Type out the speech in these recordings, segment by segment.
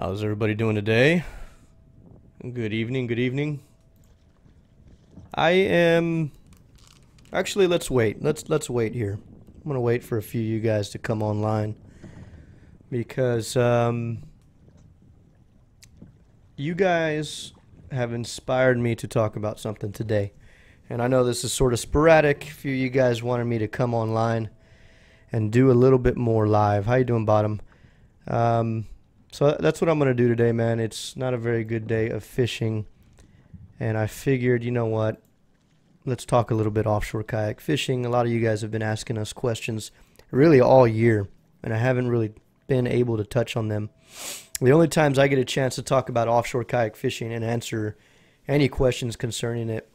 How's everybody doing today? Good evening, good evening. I am... Actually, let's wait. Let's wait here. I'm going to wait for a few of you guys to come online. Because, you guys have inspired me to talk about something today. And I know this is sort of sporadic. A few of you guys wanted me to come online and do a little bit more live. How you doing, Bottom? So that's what I'm going to do today, man. It's not a very good day of fishing. And I figured, you know what? Let's talk a little bit offshore kayak fishing. A lot of you guys have been asking us questions really all year. And I haven't really been able to touch on them. The only times I get a chance to talk about offshore kayak fishing and answer any questions concerning it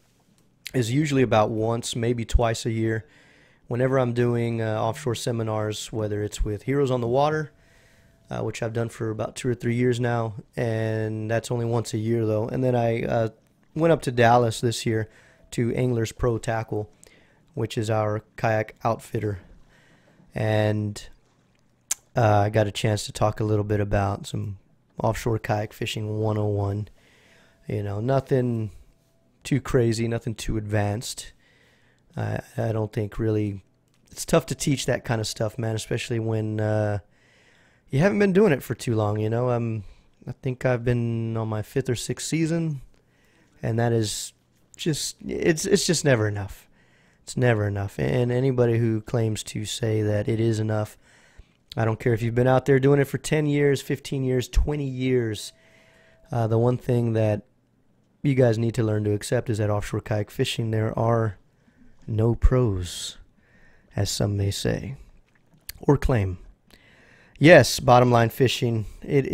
is usually about once, maybe twice a year. Whenever I'm doing offshore seminars, whether it's with Heroes on the Water, which I've done for about 2 or 3 years now, and that's only once a year though. And then I went up to Dallas this year to Anglers Pro Tackle, which is our kayak outfitter, and I got a chance to talk a little bit about some offshore kayak fishing 101. You know, nothing too crazy, nothing too advanced. I don't think really, it's tough to teach that kind of stuff, man, especially when you haven't been doing it for too long, you know. I think I've been on my 5th or 6th season, and that is just, it's just never enough. It's never enough. And anybody who claims to say that it is enough, I don't care if you've been out there doing it for 10 years, 15 years, 20 years. The one thing that you guys need to learn to accept is that offshore kayak fishing, there are no pros, as some may say, or claim. Yes, bottom line fishing. It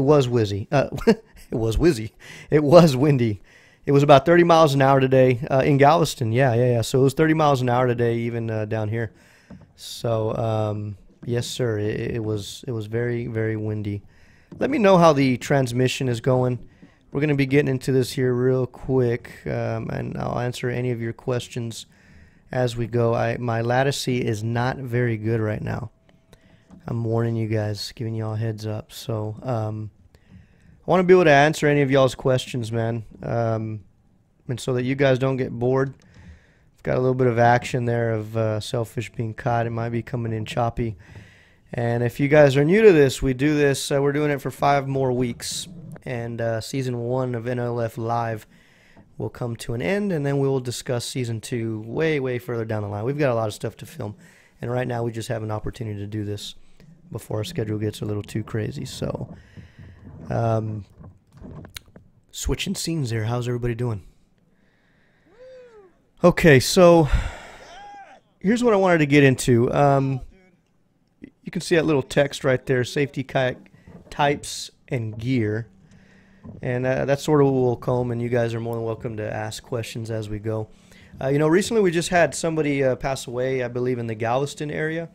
was whizzy. It was whizzy. It was windy. It was about 30 miles an hour today in Galveston. Yeah. So it was 30 miles an hour today, even down here. So yes, sir. It was very, very windy. Let me know how the transmission is going. We're going to be getting into this here real quick, and I'll answer any of your questions as we go. My lattice is not very good right now. I'm warning you guys, giving y'all a heads up. So I want to be able to answer any of y'all's questions, man, and so that you guys don't get bored. I've got a little bit of action there of sailfish being caught. It might be coming in choppy. And if you guys are new to this, we do this. We're doing it for 5 more weeks. And Season 1 of NLF Live will come to an end, and then we will discuss Season 2 way, way further down the line. We've got a lot of stuff to film, and right now we just have an opportunity to do this before our schedule gets a little too crazy. So, switching scenes there. How's everybody doing? Okay, so here's what I wanted to get into. You can see that little text right there, safety kayak types and gear. And that's sort of what we'll comb, and you guys are more than welcome to ask questions as we go. You know, recently we just had somebody pass away, I believe, in the Galveston area.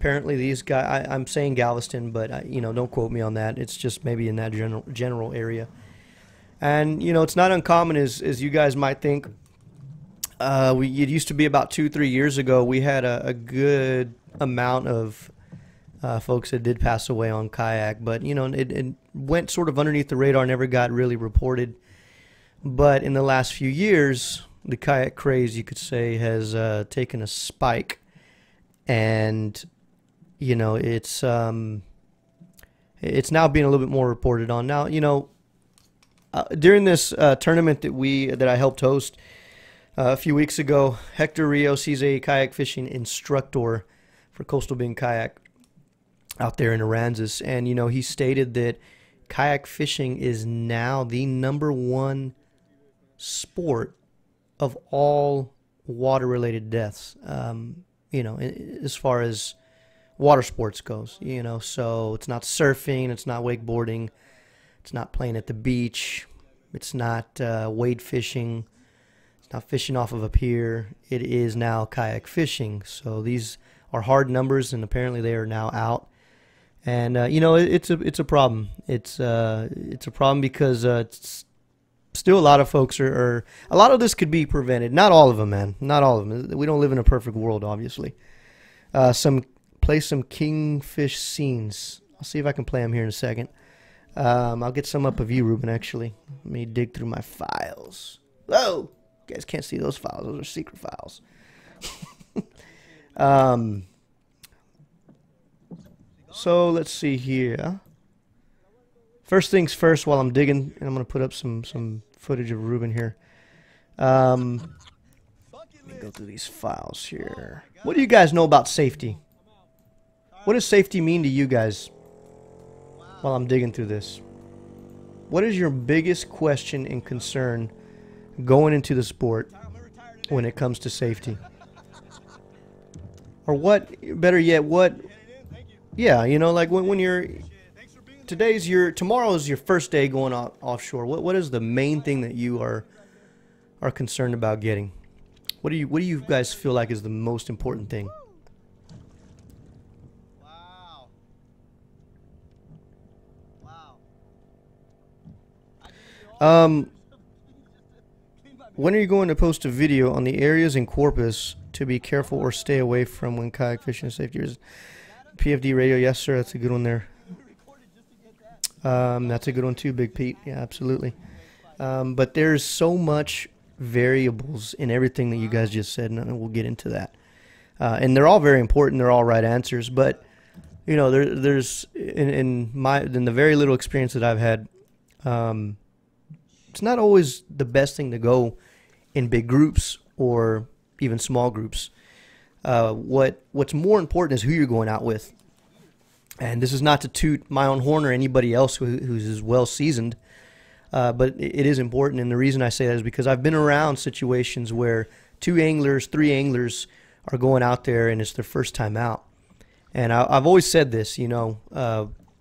Apparently these guys, I'm saying Galveston, but, you know, don't quote me on that. It's just maybe in that general area. And, you know, it's not uncommon as you guys might think. It used to be about 2-3 years ago, we had a good amount of folks that did pass away on kayak, but you know, it went sort of underneath the radar, never got really reported. But in the last few years, the kayak craze, you could say, has taken a spike, and you know, it's now being a little bit more reported on. Now, you know, during this tournament that I helped host a few weeks ago, Hector Rios, he's a kayak fishing instructor for Coastal Bend Kayak out there in Aransas, and you know, he stated that kayak fishing is now the #1 sport of all water-related deaths. You know, as far as water sports goes, you know, so it's not surfing, it's not wakeboarding, it's not playing at the beach, it's not wade fishing, it's not fishing off of a pier. It is now kayak fishing. So these are hard numbers, and apparently they are now out. And you know, it's a problem. It's a problem because it's still a lot of folks are a lot of this could be prevented. Not all of them, man. Not all of them. We don't live in a perfect world, obviously. Some play some kingfish scenes. I'll see if I can play them here in a second. I'll get some up of you, Ruben, actually. Let me dig through my files. Whoa! You guys can't see those files. Those are secret files. So let's see here. First things first, while I'm digging, and I'm going to put up some footage of Ruben here. Let me go through these files here. What do you guys know about safety? What does safety mean to you guys while I'm digging through this? What is your biggest question and concern going into the sport when it comes to safety? Or what, better yet, what, yeah, you know, like when you're, tomorrow is your first day going offshore. What is the main thing that you are concerned about getting? What do you guys feel like is the most important thing? When are you going to post a video on the areas in Corpus to be careful or stay away from when kayak fishing safety is? PFD radio, yes sir, that's a good one there. That's a good one too, Big Pete. Yeah, absolutely. But there's so much variables in everything that you guys just said, and we'll get into that. And they're all very important. They're all right answers. But you know, there's in the very little experience that I've had, it's not always the best thing to go in big groups or even small groups. What's more important is who you're going out with. And this is not to toot my own horn or anybody else who's as well seasoned, but it is important. And the reason I say that is because I've been around situations where 2 anglers, 3 anglers are going out there and it's their first time out. And I've always said this, you know,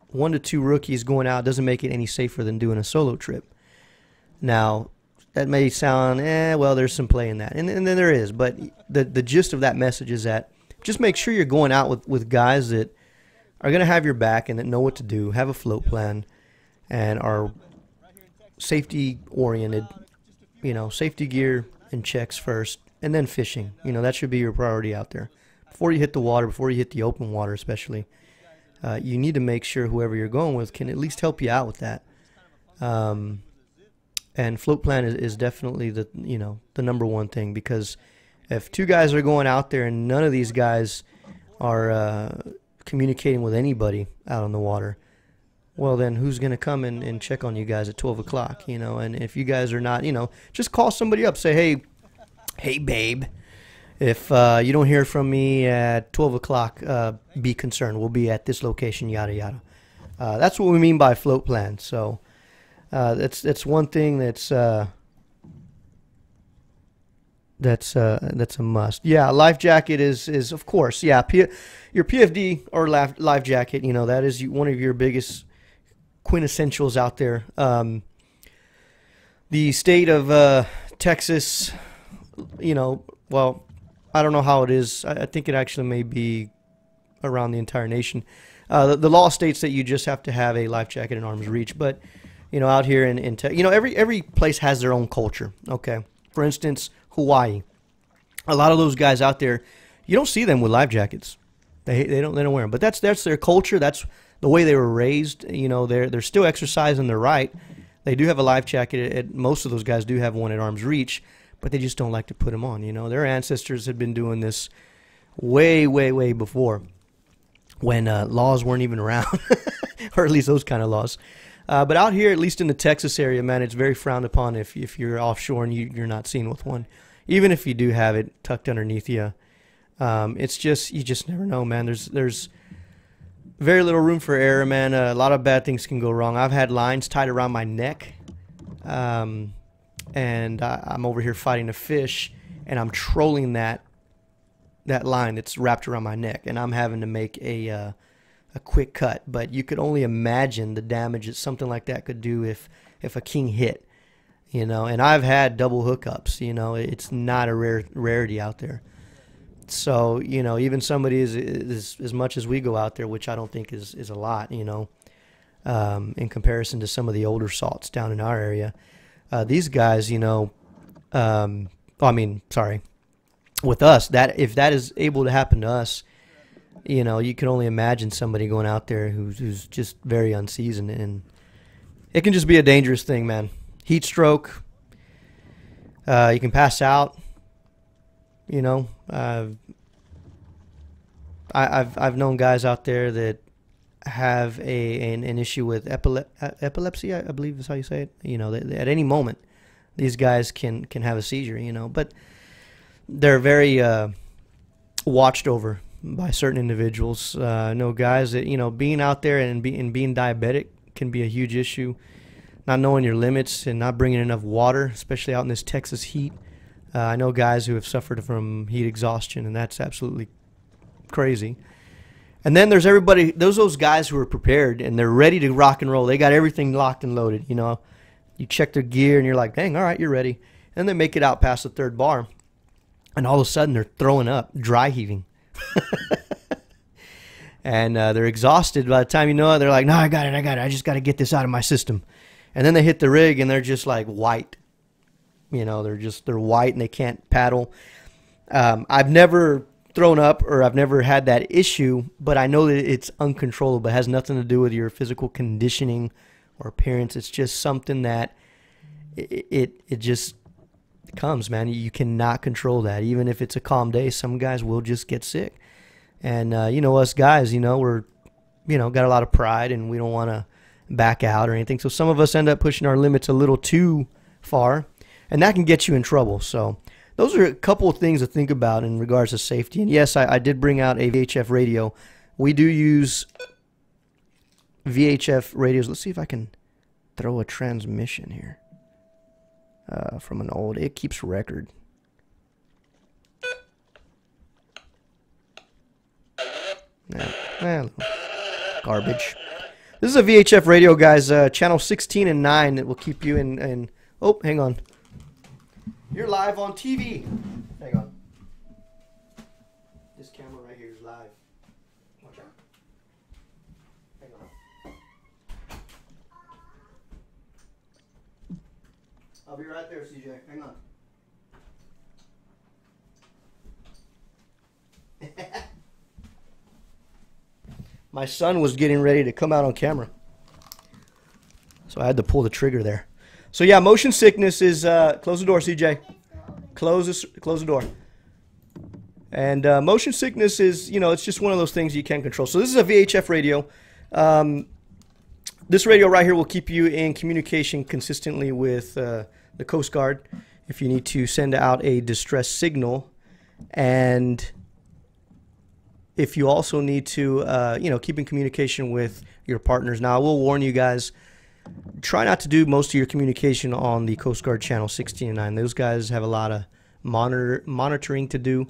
1 to 2 rookies going out doesn't make it any safer than doing a solo trip. Now, that may sound, well, there's some play in that. And then there is. But the gist of that message is that just make sure you're going out with guys that are going to have your back and that know what to do, have a float plan, and are safety-oriented. You know, safety gear and checks first, and then fishing. You know, that should be your priority out there. Before you hit the water, before you hit the open water especially, you need to make sure whoever you're going with can at least help you out with that. And float plan is definitely the number one thing, because if 2 guys are going out there and none of these guys are communicating with anybody out on the water, well then who's going to come and check on you guys at 12 o'clock, you know? And if you guys are not, you know, just call somebody up, say, hey babe, if you don't hear from me at 12 o'clock, be concerned, we'll be at this location, yada yada. That's what we mean by float plan. So that's one thing that's a must. Yeah, life jacket is of course, yeah, your PFD or life jacket, you know, that is one of your biggest quintessentials out there. The state of Texas, you know, well, I don't know how it is. I think it actually may be around the entire nation. The law states that you just have to have a life jacket in arm's reach, but you know, out here in you know, every place has their own culture. Okay, for instance, Hawaii. A lot of those guys out there, you don't see them with life jackets. They don't wear them. But that's their culture. That's the way they were raised. You know, they're still exercising their right. They do have a life jacket. Most of those guys do have one at arm's reach, but they just don't like to put them on. You know, their ancestors had been doing this way before, when laws weren't even around, or at least those kind of laws. But out here, at least in the Texas area, man, it's very frowned upon if you're offshore and you're not seen with one. Even if you do have it tucked underneath you, it's just, you just never know, man. There's very little room for error, man. A lot of bad things can go wrong. I've had lines tied around my neck, and I'm over here fighting a fish, and I'm trolling that line that's wrapped around my neck, and I'm having to make a quick cut. But you could only imagine the damage that something like that could do if a king hit, you know. And I've had double hookups, you know. It's not a rarity out there. So, you know, even somebody as much as we go out there, which I don't think is a lot, you know, in comparison to some of the older salts down in our area, these guys, you know, with us, that if that is able to happen to us, you know, you can only imagine somebody going out there who's just very unseasoned, and it can just be a dangerous thing, man. Heat stroke. You can pass out. You know, I've known guys out there that have an issue with epilepsy. I believe is how you say it. You know, at any moment, these guys can have a seizure. You know, but they're very watched over by certain individuals. I know guys that, you know, being out there and being diabetic can be a huge issue. Not knowing your limits and not bringing enough water, especially out in this Texas heat. I know guys who have suffered from heat exhaustion, and that's absolutely crazy. And then there's everybody, those guys who are prepared and they're ready to rock and roll. They got everything locked and loaded. You know, you check their gear and you're like, dang, all right, you're ready. And they make it out past the third bar, and all of a sudden they're throwing up, dry heaving. And they're exhausted. By the time you know it, they're like, no, I got it. I just got to get this out of my system. And then they hit the rig and they're just like white. You know, they're white and they can't paddle. I've never thrown up or I've never had that issue, but I know that it's uncontrollable. It has nothing to do with your physical conditioning or appearance. It's just something that it just comes, man. You cannot control that. Even if it's a calm day, some guys will just get sick. And, you know, us guys, you know, we're, you know, got a lot of pride and we don't want to back out or anything. So some of us end up pushing our limits a little too far, and that can get you in trouble. So those are a couple of things to think about in regards to safety. And yes, I did bring out a VHF radio. We do use VHF radios. Let's see if I can throw a transmission here from an old. It keeps record. Garbage. This is a VHF radio, guys. Channel 16 and 9 that will keep you in. Oh, hang on. You're live on TV. Hang on. This camera right here is live. Watch out. Hang on. I'll be right there, CJ. Hang on. My son was getting ready to come out on camera, so I had to pull the trigger there. So yeah, motion sickness is close the door, CJ. Close the door. And motion sickness is, you know, it's just one of those things you can't control. So this is a VHF radio. This radio right here will keep you in communication consistently with the Coast Guard if you need to send out a distress signal, and if you also need to, you know, keep in communication with your partners. Now, I will warn you guys, try not to do most of your communication on the Coast Guard channel 16 and 9. Those guys have a lot of monitoring to do,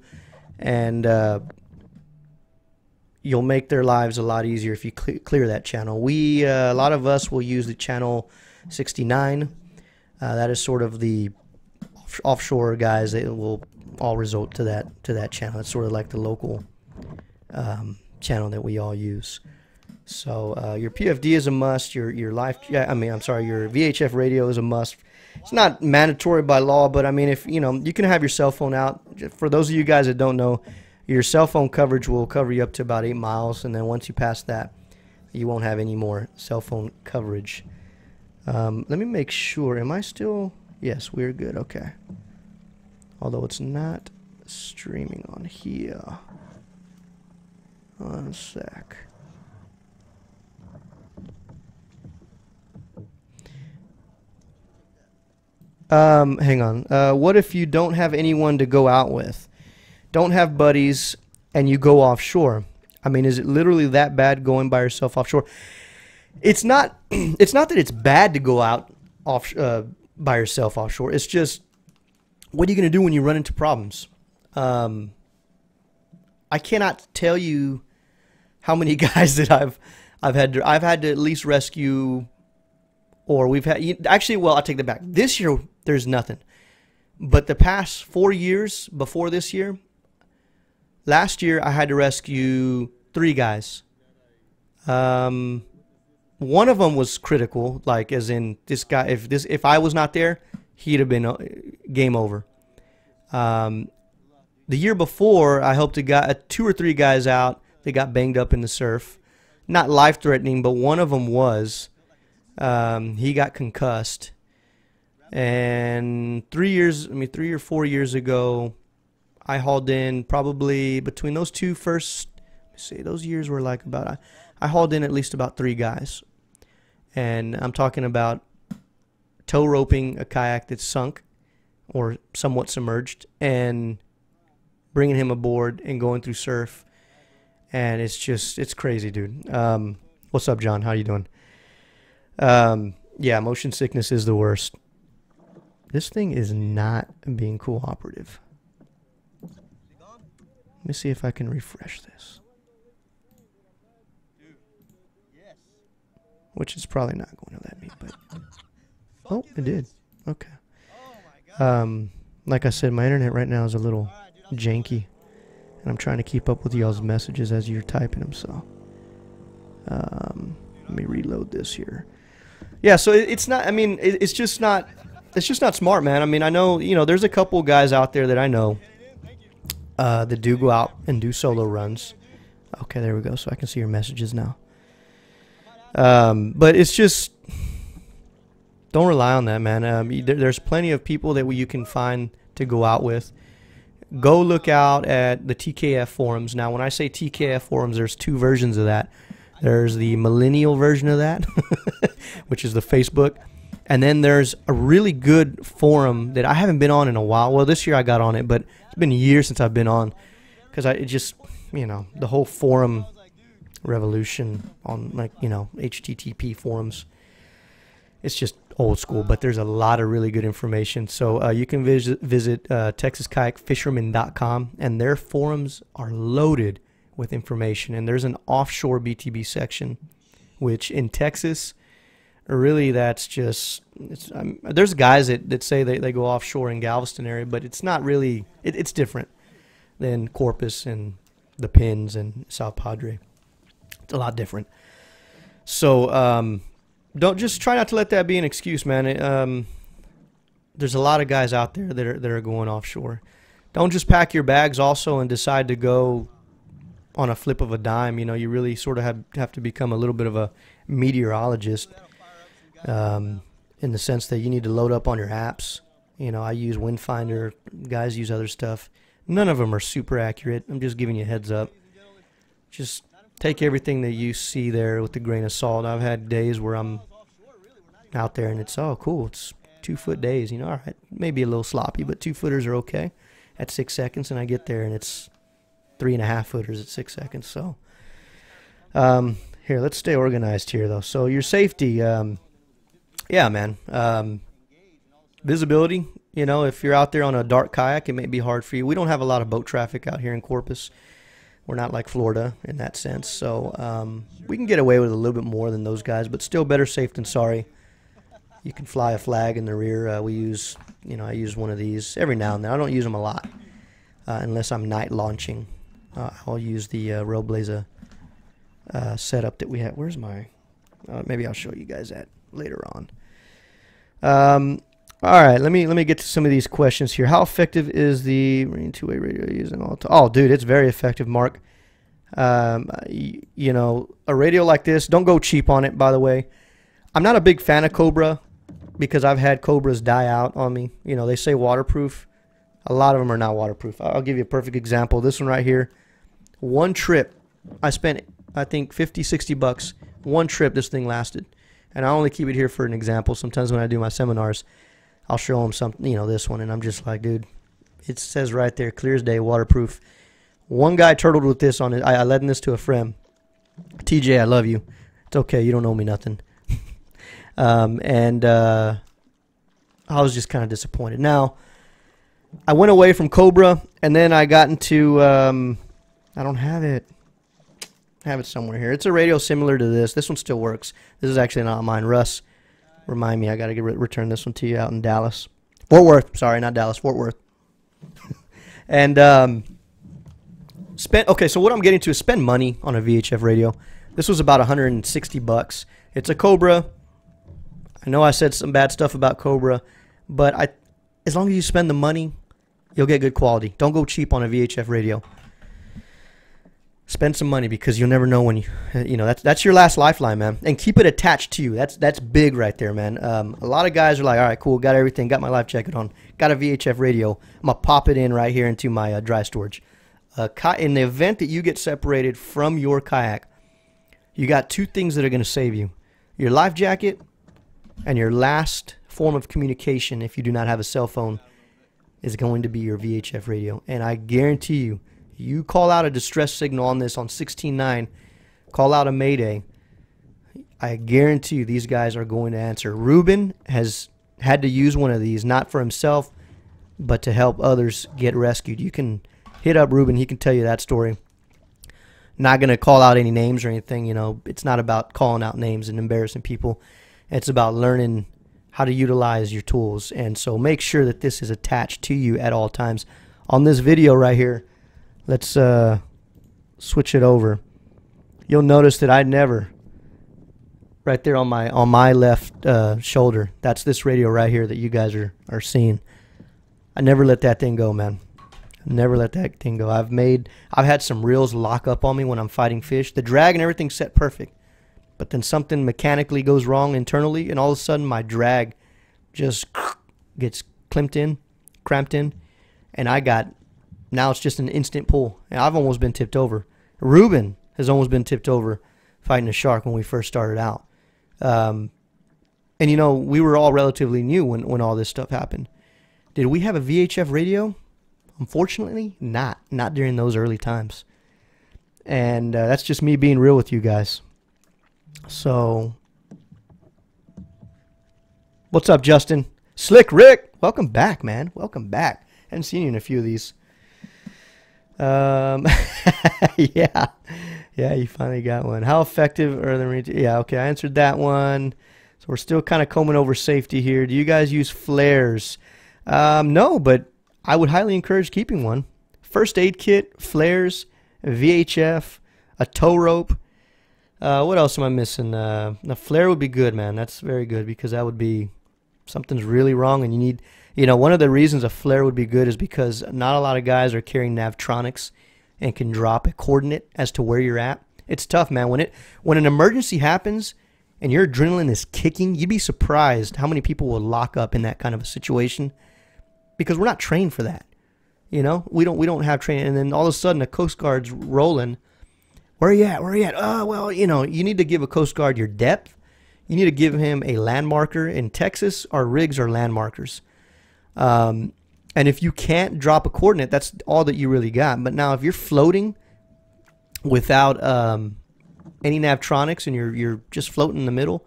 and you'll make their lives a lot easier if you clear that channel. We, a lot of us will use the channel 69. That is sort of the offshore guys that will all resort to that channel. It's sort of like the local channel that we all use. So your PFD is a must. Your your VHF radio is a must. It's not mandatory by law, but I mean, if you know, you can have your cell phone out. For those of you guys that don't know, your cell phone coverage will cover you up to about 8 miles, and then once you pass that, you won't have any more cell phone coverage. Let me make sure. Am I still? Yes, we're good. Okay. Although it's not streaming on here. One sec. Hang on. What if you don't have anyone to go out with? Don't have buddies and you go offshore? I mean, is it literally that bad going by yourself offshore? It's not. It's not that it's bad to go out by yourself offshore. It's just, what are you going to do when you run into problems? I cannot tell you how many guys that I've had to at least rescue, or we've had, actually, well, I'll take that back. This year there's nothing, but the past 4 years before this year, last year I had to rescue 3 guys. One of them was critical, like as in this guy. If I was not there, he'd have been game over. The year before, I helped 2 or 3 guys out They got banged up in the surf. Not life-threatening, but one of them was. He got concussed. And 3 or 4 years ago, I hauled in probably between those two first, those years were like about, I hauled in at least about 3 guys. And I'm talking about tow roping a kayak that's sunk or somewhat submerged and bringing him aboard and going through surf. And it's crazy, dude. What's up, John? How you doing? Yeah, motion sickness is the worst. This thing is not being cooperative. Let me see if I can refresh this. Which is probably not going to let me, but... Oh, it did. Okay. Like I said, my internet right now is a little janky. And I'm trying to keep up with y'all's messages as you're typing them, so... let me reload this here. Yeah, so it's not... I mean, it's just not... It's just not smart, man. I mean, I know, there's a couple guys out there that I know that do go out and do solo runs. Okay, there we go. So I can see your messages now. But it's just, don't rely on that, man. There's plenty of people that you can find to go out with. Go look out at the TKF forums. Now, when I say TKF forums, there's 2 versions of that. There's the millennial version of that, which is the Facebook. And then there's a really good forum that I haven't been on in a while. Well, this year I got on it, but it's been years since I've been on. Because it just, the whole forum revolution on, HTTP forums. It's just old school, but there's a lot of really good information. So you can visit TexasKayakFisherman.com, and their forums are loaded with information. And there's an offshore BTB section, which in Texas... Really, that's just... there's guys that say they go offshore in Galveston area, but it's not really... It's different than Corpus and the Pins and South Padre. It's a lot different. So, don't just try not to let that be an excuse, man. There's a lot of guys out there that are going offshore. Don't just pack your bags also and decide to go on a flip of a dime. You really sort of have to become a little bit of a meteorologist. In the sense that you need to load up on your apps. I use Windfinder. Guys use other stuff. None of them are super accurate. I'm just giving you a heads up. Just take everything that you see there with a grain of salt. I've had days where I'm out there and it's, oh, cool. It's 2-foot days. All right, maybe a little sloppy, but 2-footers are okay at 6 seconds. And I get there and it's 3.5-footers at 6 seconds. So, here, let's stay organized here, though. So your safety... yeah, man. Visibility, if you're out there on a dark kayak, it may be hard for you. We don't have a lot of boat traffic out here in Corpus. We're not like Florida in that sense. So we can get away with a little bit more than those guys, but still better safe than sorry. You can fly a flag in the rear. We use, I use one of these every now and then. I don't use them a lot unless I'm night launching. I'll use the Robleza setup that we have. Where's my... maybe I'll show you guys that later on. All right, let me get to some of these questions here. How effective is the marine two-way radio using all time? Oh, dude, it's very effective, Mark. A radio like this, don't go cheap on it, by the way. I'm not a big fan of Cobra because I've had Cobras die out on me. They say waterproof. A lot of them are not waterproof. I'll give you a perfect example. This one right here. One trip, I spent, I think, $50-$60. One trip this thing lasted. And I only keep it here for an example. Sometimes when I do my seminars, I'll show them something, this one, and I'm just like, dude, it says right there, clear as day, waterproof. One guy turtled with this on it. I led this to a friend. TJ, I love you. It's okay. You don't owe me nothing. I was just kind of disappointed. Now, I went away from Cobra, and then I got into, I don't have it. I have it somewhere here. It's a radio similar to this. This one still works. This is actually not mine. Russ, remind me, I got to return this one to you out in Dallas. Fort Worth. Sorry, not Dallas. Fort Worth. And okay, so what I'm getting to is spend money on a VHF radio. This was about $160. It's a Cobra. I know I said some bad stuff about Cobra, but as long as you spend the money, you'll get good quality. Don't go cheap on a VHF radio. spend some money, because you'll never know when that's your last lifeline, man. And keep it attached to you. That's big right there, man. A lot of guys are like, all right, cool, got everything, got my life jacket on, got a VHF radio. I'm gonna pop it in right here into my dry storage. In the event that you get separated from your kayak, you got two things that are gonna save you: your life jacket and your last form of communication, if you do not have a cell phone, is going to be your VHF radio. And I guarantee you, you call out a distress signal on this on 16.9, call out a mayday, I guarantee you these guys are going to answer. Ruben has had to use one of these, not for himself, but to help others get rescued. You can hit up Ruben. He can tell you that story. Not going to call out any names or anything. It's not about calling out names and embarrassing people. It's about learning how to utilize your tools. And so make sure that this is attached to you at all times. On this video right here, let's switch it over. You'll notice that I never, right there on my left shoulder, that's this radio right here that you guys are seeing. I never let that thing go, man. Never let that thing go. I've had some reels lock up on me when I'm fighting fish. The drag and everything's set perfect, but then something mechanically goes wrong internally, and all of a sudden my drag just gets cramped in, and now it's just an instant pull. And I've almost been tipped over. Ruben has almost been tipped over fighting a shark when we first started out. And we were all relatively new when all this stuff happened. Did we have a VHF radio? Unfortunately, not during those early times. And that's just me being real with you guys. So, what's up, Justin? Slick Rick, welcome back, man. Welcome back. Hadn't seen you in a few of these. Yeah, you finally got one. How effective are the? Yeah, okay, I answered that one. So we're still kind of combing over safety here. Do you guys use flairs? No, but I would highly encourage keeping one. First aid kit, flairs, VHF, a tow rope. What else am I missing? A flare would be good, man. That's very good, because that would be something's really wrong, and you need, one of the reasons a flare would be good is because not a lot of guys are carrying Navtronics and can drop a coordinate as to where you're at. It's tough, man. When an emergency happens and your adrenaline is kicking, you'd be surprised how many people will lock up in that kind of a situation, because we're not trained for that. We don't have training. And then all of a sudden a Coast Guard's rolling. Where are you at? Well, you need to give a Coast Guard your depth. You need to give him a landmarker. In Texas, our rigs are landmarkers. And if you can't drop a coordinate, that's all that you really got. But now if you're floating without any Navtronics and you're just floating in the middle,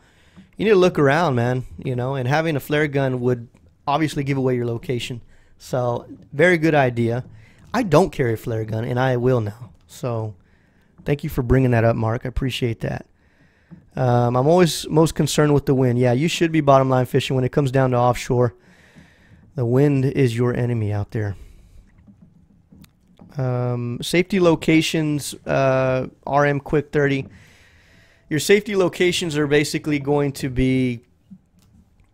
you need to look around, man. And having a flare gun would obviously give away your location. So very good idea. I don't carry a flare gun, and I will now. So thank you for bringing that up, Mark. I appreciate that. I'm always most concerned with the wind. Yeah, you should be bottom line fishing when it comes down to offshore. The wind is your enemy out there. Safety locations, RM Quick 30. Your safety locations are basically going to be,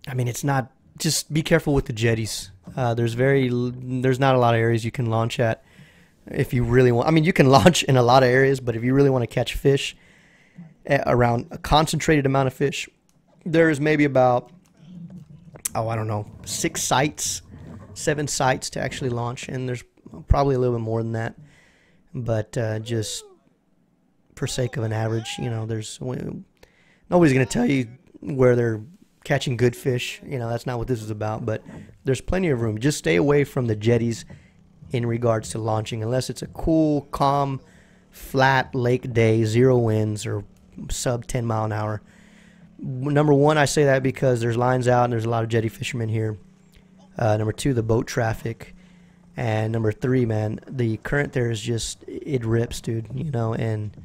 it's not, just be careful with the jetties. There's not a lot of areas you can launch at if you really want. You can launch in a lot of areas, but if you really want to catch fish around a concentrated amount of fish, there's maybe about, I don't know, 7 sites to actually launch, and there's probably a little bit more than that. But just for sake of an average, nobody's going to tell you where they're catching good fish. That's not what this is about, but there's plenty of room. Just stay away from the jetties in regards to launching, unless it's a cool, calm, flat lake day, 0 winds or sub 10 mile an hour. Number one, I say that because there's lines out and there's a lot of jetty fishermen here. Number two, the boat traffic. And number three, man, the current there is just, it rips, dude, and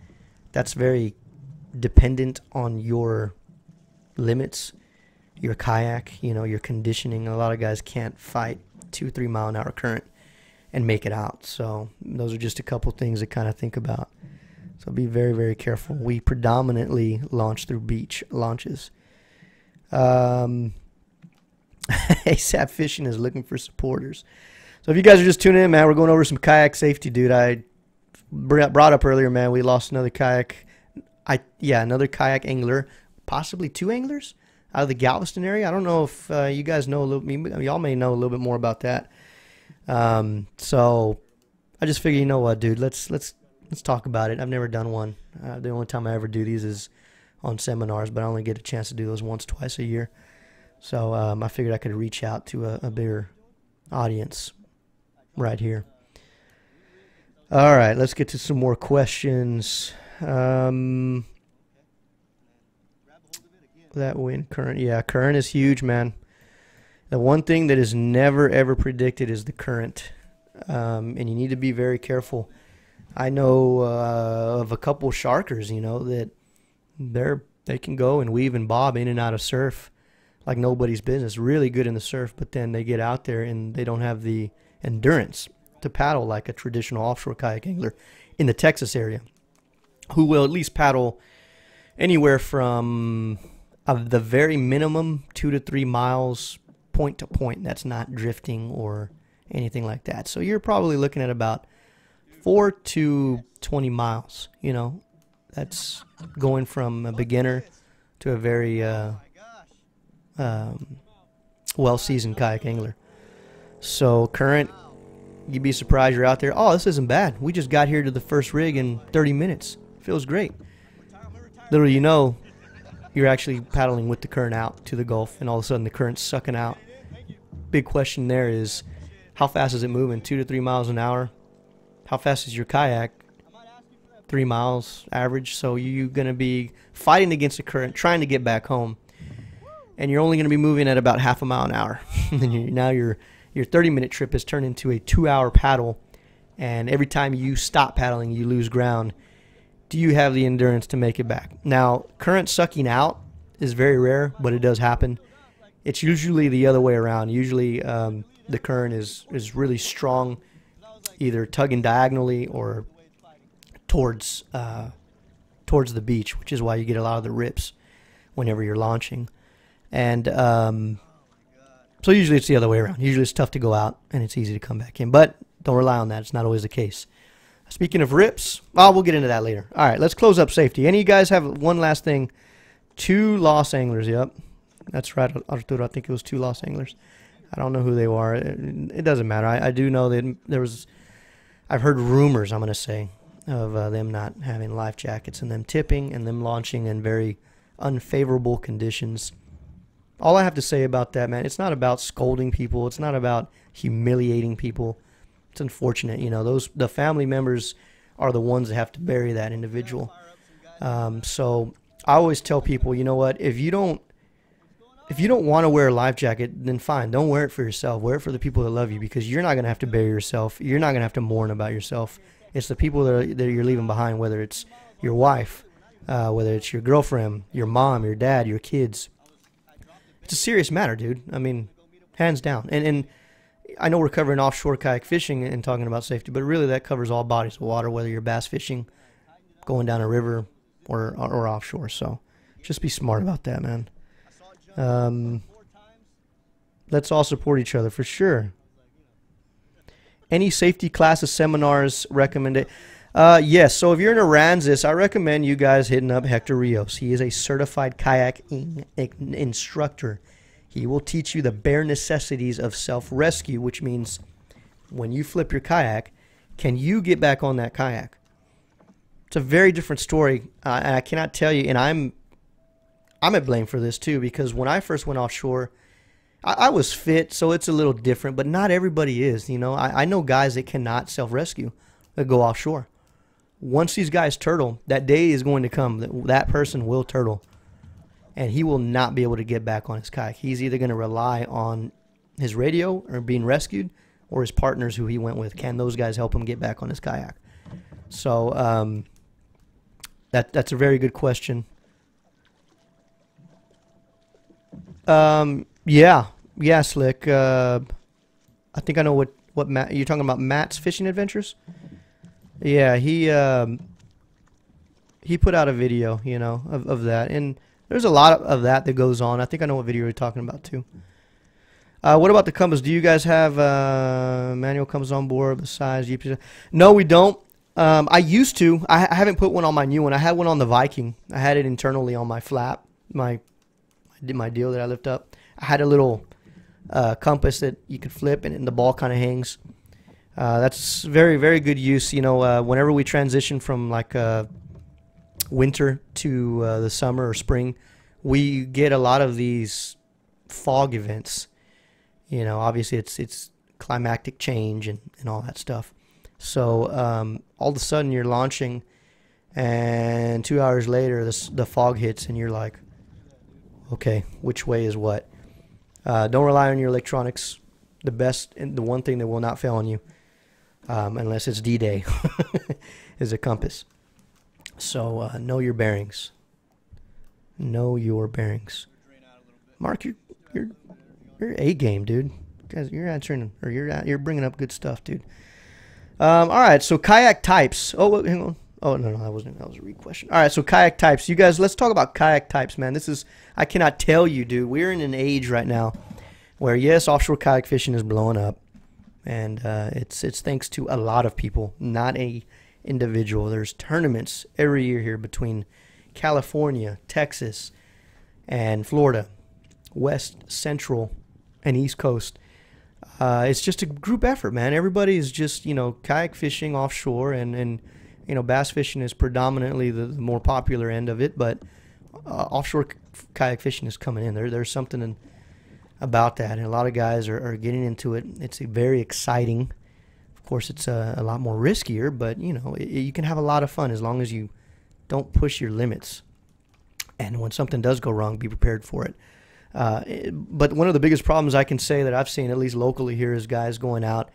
that's very dependent on your limits, your kayak, your conditioning. A lot of guys can't fight 2-3 mile an hour current and make it out. So those are just a couple things to kind of think about. So be very, very careful. We predominantly launch through beach launches. ASAP Fishing is looking for supporters. So if you guys are just tuning in, man, we're going over some kayak safety, dude. I brought up earlier, man, we lost another kayak. Another kayak angler, possibly 2 anglers out of the Galveston area. I don't know if you guys know a little. Y'all may know a little bit more about that. So I just figured, you know what, dude, let's talk about it. I've never done one. The only time I ever do these is on seminars, but I only get a chance to do those once, twice a year. So I figured I could reach out to a bigger audience right here. All right, let's get to some more questions. That wind current. Yeah, current is huge, man. The one thing that is never, ever predicted is the current. And you need to be very careful. I know of a couple sharkers, you know, that they can go and weave and bob in and out of surf like nobody's business. Really good in the surf, but then they get out there and they don't have the endurance to paddle like a traditional offshore kayak angler in the Texas area, who will at least paddle anywhere from the very minimum 2 to 3 miles point to point. That's not drifting or anything like that. So you're probably looking at about 4 to 20 miles. You know, that's going from a beginner to a very well-seasoned kayak angler. So current, you'd be surprised you're out there. Oh, this isn't bad. We just got here to the first rig in 30 minutes. Feels great. Little you know, you're actually paddling with the current out to the Gulf, and all of a sudden the current's sucking out. Big question there is, how fast is it moving? 2 to 3 miles an hour? How fast is your kayak? 3 miles average. So you're going to be fighting against the current, trying to get back home, and you're only going to be moving at about half a mile an hour. And now your 30-minute trip has turned into a 2-hour paddle, and every time you stop paddling, you lose ground. Do you have the endurance to make it back? Now, current sucking out is very rare, but it does happen. It's usually the other way around. Usually the current is really strong, either tugging diagonally or towards the beach, which is why you get a lot of the rips whenever you're launching. And so usually it's the other way around. Usually it's tough to go out and it's easy to come back in. But don't rely on that. It's not always the case. Speaking of rips, we'll get into that later. All right, let's close up safety. Any of you guys have one last thing? 2 lost anglers, yep. That's right, Arturo. I think it was 2 lost anglers. I don't know who they are. It doesn't matter. I do know that I've heard rumors, I'm going to say, of them not having life jackets and them tipping and them launching in very unfavorable conditions. All I have to say about that, man, it's not about scolding people. It's not about humiliating people. It's unfortunate, you know. The family members are the ones that have to bury that individual. So I always tell people, you know what, if you don't want to wear a life jacket, then fine. Don't wear it for yourself. Wear it for the people that love you, because you're not going to have to bury yourself. You're not going to have to mourn about yourself. It's the people that you're leaving behind, whether it's your wife, whether it's your girlfriend, your mom, your dad, your kids. It's a serious matter, dude. I mean, hands down. And I know we're covering offshore kayak fishing and talking about safety, but really that covers all bodies of water, whether you're bass fishing, going down a river, or offshore. So just be smart about that, man. Let's all support each other for sure. Any safety classes, seminars recommended? Yes. So if you're in Aransas, I recommend you guys hitting up Hector Rios. He is a certified kayaking instructor. He will teach you the bare necessities of self-rescue, which means when you flip your kayak, can you get back on that kayak? It's a very different story, and I cannot tell you, and I'm at blame for this too, because when I first went offshore, I was fit, so it's a little different, but not everybody is. You know, I know guys that cannot self-rescue that go offshore. Once these guys turtle, that day is going to come that person will turtle, and he will not be able to get back on his kayak. He's either going to rely on his radio or being rescued, or his partners who he went with. Can those guys help him get back on his kayak? So that's a very good question. Yeah, Slick. I think I know what Matt, you're talking about. Matt's fishing adventures. Yeah, he put out a video, you know, of that, and there's a lot of that goes on. I think I know what video you're talking about too. What about the compass? Do you guys have manual compass on board besides EP6? No, we don't. I used to. I haven't put one on my new one. I had one on the Viking. I had it internally on my flap. I did my deal that I lift up. I had a little compass that you could flip, and the ball kind of hangs. That's very, very good use. You know, whenever we transition from like winter to the summer or spring, we get a lot of these fog events. You know, obviously it's climactic change and all that stuff. So all of a sudden you're launching, and 2 hours later the fog hits, and you're like, okay, which way is what? Don't rely on your electronics. The best and the one thing that will not fail on you, unless it's D-Day, is a compass. So know your bearings. Know your bearings. Mark, you're A game, dude. Guys, you're answering, or you're bringing up good stuff, dude. All right, so Kayak Types. Oh, hang on. Oh, no, that was a read question. All right, so Kayak Types. You guys, let's talk about Kayak Types, man. I cannot tell you, dude. We're in an age right now where, yes, offshore kayak fishing is blowing up, and it's thanks to a lot of people, not a individual. There's tournaments every year here between California, Texas, and Florida, West, Central, and East Coast. It's just a group effort, man. Everybody is just, kayak fishing offshore, and bass fishing is predominantly the more popular end of it, but offshore kayak fishing is coming in. There's something about that, and a lot of guys are getting into it. It's very exciting. Of course, it's a lot more riskier, but, you can have a lot of fun as long as you don't push your limits. And when something does go wrong, be prepared for it. But one of the biggest problems I can say that I've seen, at least locally here, is guys going out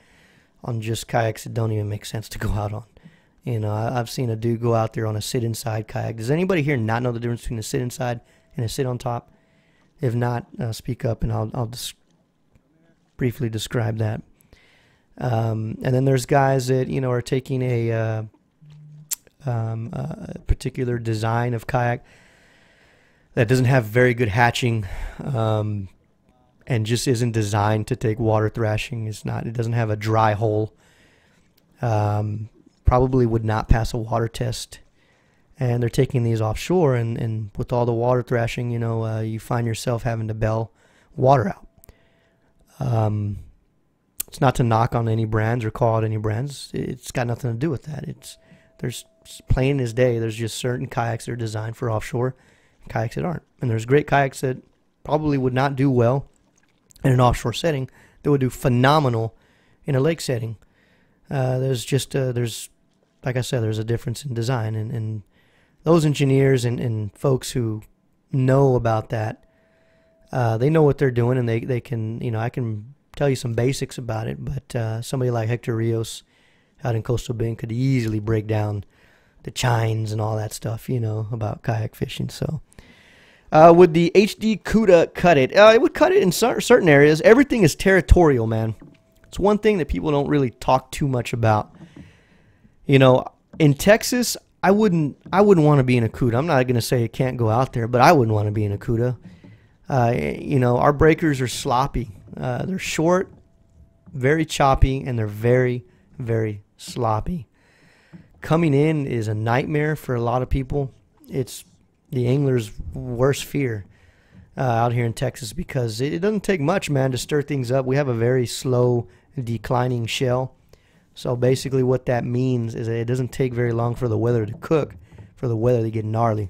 on just kayaks that don't even make sense to go out on. I've seen a dude go out there on a sit-inside kayak. Does anybody here not know the difference between a sit-inside and a sit-on-top? If not, speak up, and I'll just briefly describe that. And then there's guys that, are taking a particular design of kayak that doesn't have very good hatching, and just isn't designed to take water thrashing. It doesn't have a dry hole. Probably would not pass a water test. And they're taking these offshore, and with all the water thrashing, you find yourself having to bail water out. It's not to knock on any brands or call out any brands. It's got nothing to do with that. There's plain as day. There's just certain kayaks that are designed for offshore, kayaks that aren't. And there's great kayaks that probably would not do well in an offshore setting. They would do phenomenal in a lake setting. There's like I said, there's a difference in design, and those engineers and folks who know about that, they know what they're doing, and they can, I can tell you some basics about it, but somebody like Hector Rios out in Coastal Bend could easily break down the chines and all that stuff, about kayak fishing. So would the HD CUDA cut it? It would cut it in certain areas. Everything is territorial, man. It's one thing that people don't really talk too much about. In Texas, I wouldn't want to be in a CUDA. I'm not going to say it can't go out there, but I wouldn't want to be in a CUDA. Our breakers are sloppy. They're short, very choppy, and they're very, very sloppy. Coming in is a nightmare for a lot of people. It's the angler's worst fear out here in Texas, because it doesn't take much, man, to stir things up. We have a very slow declining shell. So basically what that means is that it doesn't take very long for the weather to cook, for the weather to get gnarly.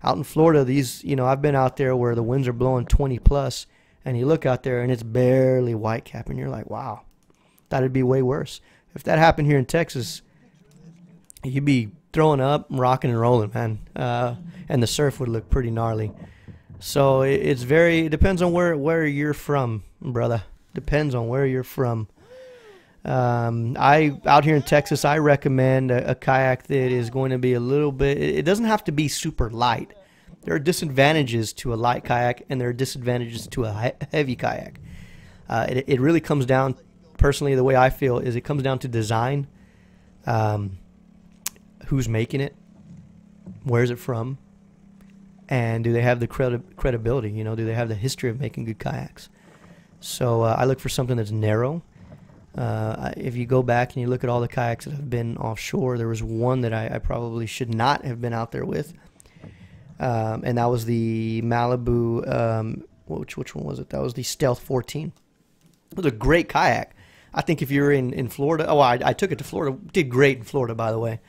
Out in Florida, I've been out there where the winds are blowing 20 plus, and you look out there and it's barely white cap, and you're like, wow, that'd be way worse. If that happened here in Texas, you'd be throwing up, rocking and rolling, man, and the surf would look pretty gnarly. So it depends on where you're from, brother. Depends on where you're from. Out here in Texas, I recommend a kayak that is going to be a little bit, it doesn't have to be super light. There are disadvantages to a light kayak, and there are disadvantages to a heavy kayak. It really comes down, personally, the way I feel is it comes down to design. Who's making it? Where's it from? And do they have the credibility? Do they have the history of making good kayaks? So I look for something that's narrow. If you go back and you look at all the kayaks that have been offshore, there was one that I probably should not have been out there with, and that was the Malibu. Which one was it? That was the Stealth 14. It was a great kayak. I think if you're in Florida, I took it to Florida. Did great in Florida, by the way.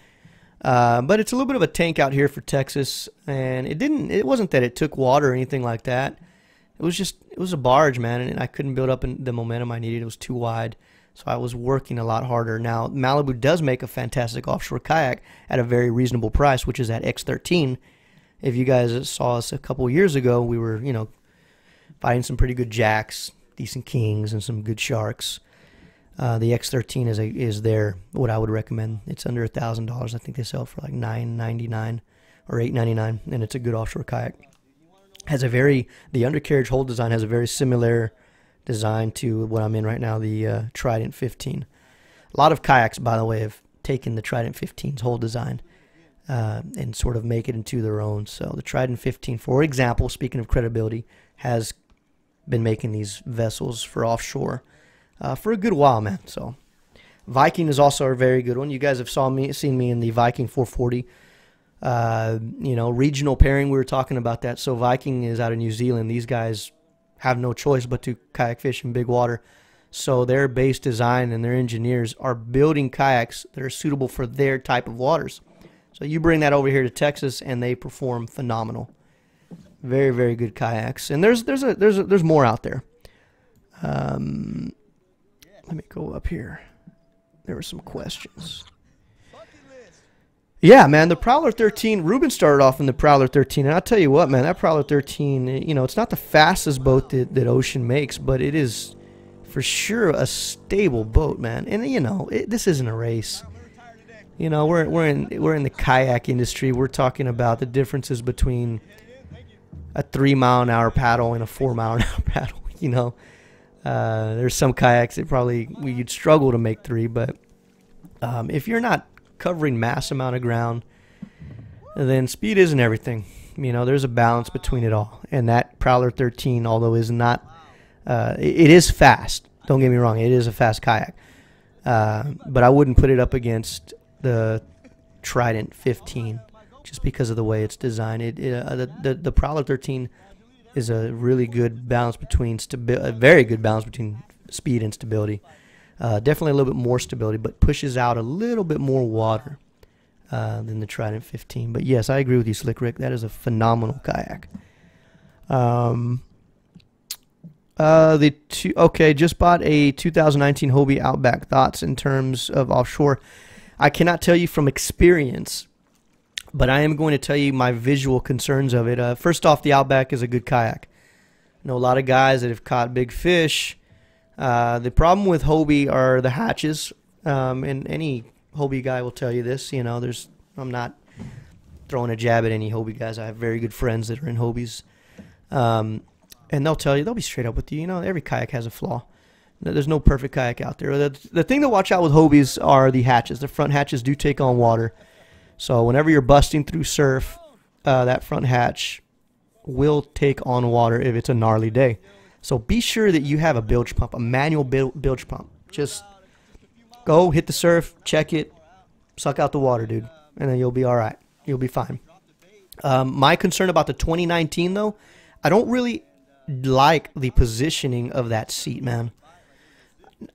But it's a little bit of a tank out here for Texas, and it wasn't that it took water or anything like that. It was a barge, man, and I couldn't build up the momentum I needed. It was too wide, so I was working a lot harder. Now, Malibu does make a fantastic offshore kayak at a very reasonable price, which is at X13. If you guys saw us a couple years ago, we were, fighting some pretty good jacks, decent kings, and some good sharks. The X13 is what I would recommend. It's under $1,000. I think they sell for like $9.99 or $8.99, and it's a good offshore kayak. The undercarriage hold design has a very similar design to what I'm in right now, the Trident 15. A lot of kayaks, by the way, have taken the Trident 15's hold design and sort of make it into their own. So the Trident 15, for example, speaking of credibility, has been making these vessels for offshore for a good while, man. So Viking is also a very good one. You guys have seen me in the Viking 440. Regional pairing, we were talking about that. So Viking is out of New Zealand. These guys have no choice but to kayak fish in big water. So their base design and their engineers are building kayaks that are suitable for their type of waters. So you bring that over here to Texas, and they perform phenomenal. Very, very good kayaks. And there's more out there. Let me go up here. There were some questions. Yeah, man, the Prowler 13, Ruben started off in the Prowler 13, and I'll tell you what, man, that Prowler 13, it's not the fastest boat that Ocean makes, but it is for sure a stable boat, man. And, this isn't a race. We're in the kayak industry. We're talking about the differences between a 3-mile-an-hour paddle and a 4-mile-an-hour paddle, There's some kayaks that you'd struggle to make 3, but if you're not covering mass amount of ground, then speed isn't everything. There's a balance between it all. And that Prowler 13, although is not, it is fast. Don't get me wrong, it is a fast kayak. But I wouldn't put it up against the Trident 15 just because of the way it's designed. The Prowler 13 is a really good balance between a very good balance between speed and stability. Definitely a little bit more stability, but pushes out a little bit more water than the Trident 15. But yes, I agree with you, Slick Rick. That is a phenomenal kayak. Just bought a 2019 Hobie Outback. Thoughts in terms of offshore? I cannot tell you from experience, but I am going to tell you my visual concerns of it. First off, the Outback is a good kayak. I know a lot of guys that have caught big fish. The problem with Hobie are the hatches, and any Hobie guy will tell you this. I'm not throwing a jab at any Hobie guys. I have very good friends that are in Hobies, and they'll be straight up with you. Every kayak has a flaw. There's no perfect kayak out there. The thing to watch out with Hobies are the hatches. The front hatches do take on water, so whenever you're busting through surf, that front hatch will take on water if it's a gnarly day. So be sure that you have a bilge pump, a manual bilge pump. Just go, hit the surf, check it, suck out the water, dude, and then you'll be all right. You'll be fine. My concern about the 2019, though, I don't really like the positioning of that seat, man.